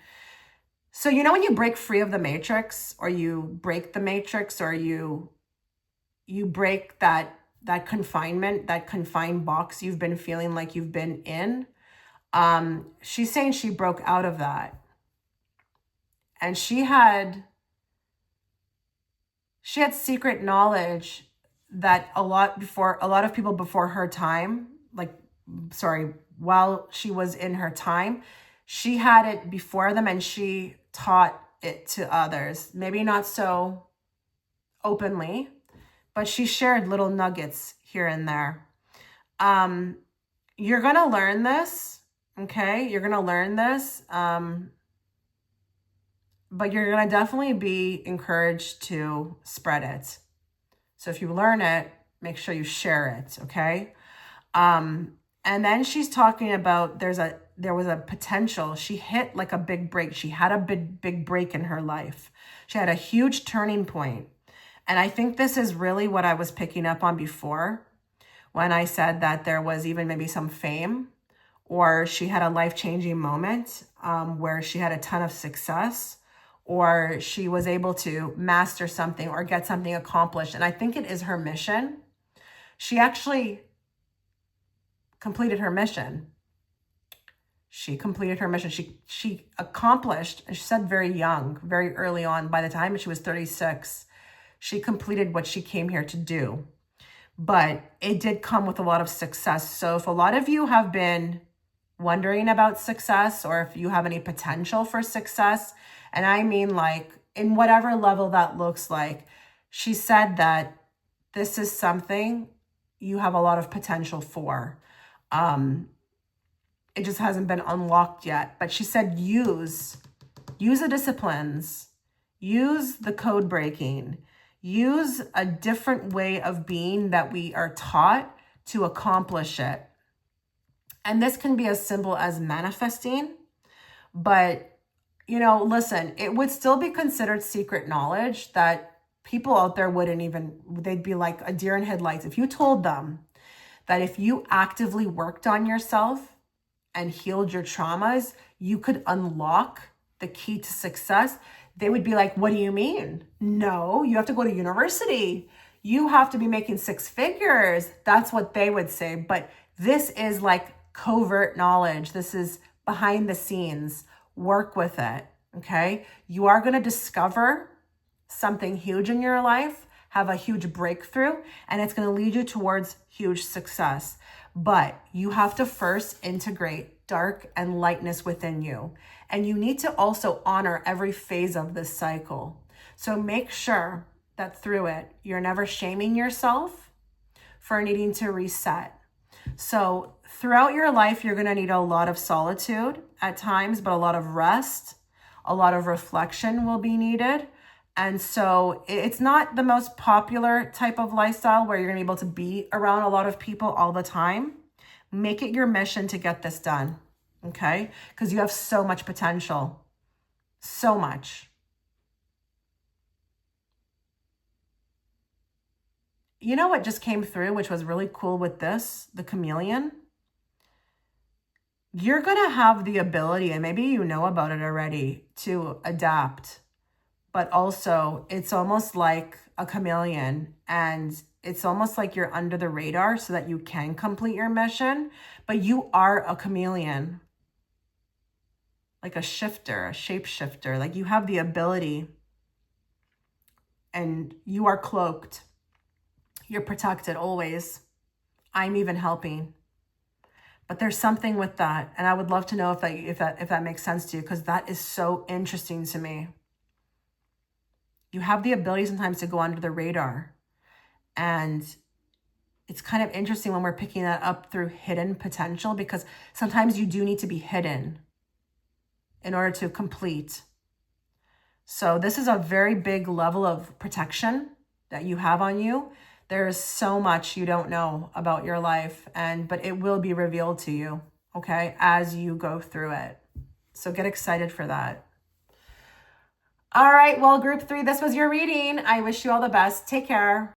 [SPEAKER 1] So, you know, when you break free of the matrix, or you break the matrix, or you break that confinement, that confined box you've been feeling like you've been in, she's saying she broke out of that. And she had secret knowledge that a lot of people before her time, while she was in her time, she had it before them and she taught it to others. Maybe not so openly, but she shared little nuggets here and there. You're going to learn this, okay? You're going to learn this, but you're going to definitely be encouraged to spread it. So if you learn it, make sure you share it, okay? And then she's talking about there was a potential. She hit like a big break. She had a big break in her life. She had a huge turning point. And I think this is really what I was picking up on before when I said that there was even maybe some fame, or she had a life-changing moment where she had a ton of success, or she was able to master something or get something accomplished. And I think it is her mission. She actually completed her mission. She completed her mission. She accomplished, and she said very young, very early on, by the time she was 36, she completed what she came here to do. But it did come with a lot of success. So if a lot of you have been wondering about success, or if you have any potential for success, and I mean like in whatever level that looks like, she said that this is something you have a lot of potential for. It just hasn't been unlocked yet. But she said use the disciplines, use the code breaking, use a different way of being that we are taught to accomplish it. And this can be as simple as manifesting, but, you know, listen, it would still be considered secret knowledge that people out there they'd be like a deer in headlights. If you told them that if you actively worked on yourself and healed your traumas, you could unlock the key to success, they would be like, what do you mean? No, you have to go to university. You have to be making 6 figures. That's what they would say. But this is like covert knowledge. This is behind the scenes. Work with it. Okay. You are going to discover something huge in your life, have a huge breakthrough, and it's going to lead you towards huge success. But you have to first integrate dark and lightness within you. And you need to also honor every phase of this cycle. So make sure that through it, you're never shaming yourself for needing to reset. So throughout your life, you're going to need a lot of solitude at times, but a lot of rest, a lot of reflection will be needed. And so it's not the most popular type of lifestyle where you're going to be able to be around a lot of people all the time. Make it your mission to get this done, okay? Because you have so much potential, so much. You know what just came through, which was really cool with this, the chameleon? You're going to have the ability, and maybe you know about it already, to adapt. But also, it's almost like a chameleon, and it's almost like you're under the radar so that you can complete your mission, but you are a chameleon, like a shifter, a shapeshifter. Like you have the ability, and you are cloaked. You're protected always. I'm even helping. But there's something with that, and I would love to know if that makes sense to you, because that is so interesting to me. You have the ability sometimes to go under the radar. And it's kind of interesting when we're picking that up through hidden potential, because sometimes you do need to be hidden in order to complete. So this is a very big level of protection that you have on you. There's so much you don't know about your life, but it will be revealed to you, okay, as you go through it. So get excited for that. All right, well, group 3, this was your reading. I wish you all the best. Take care.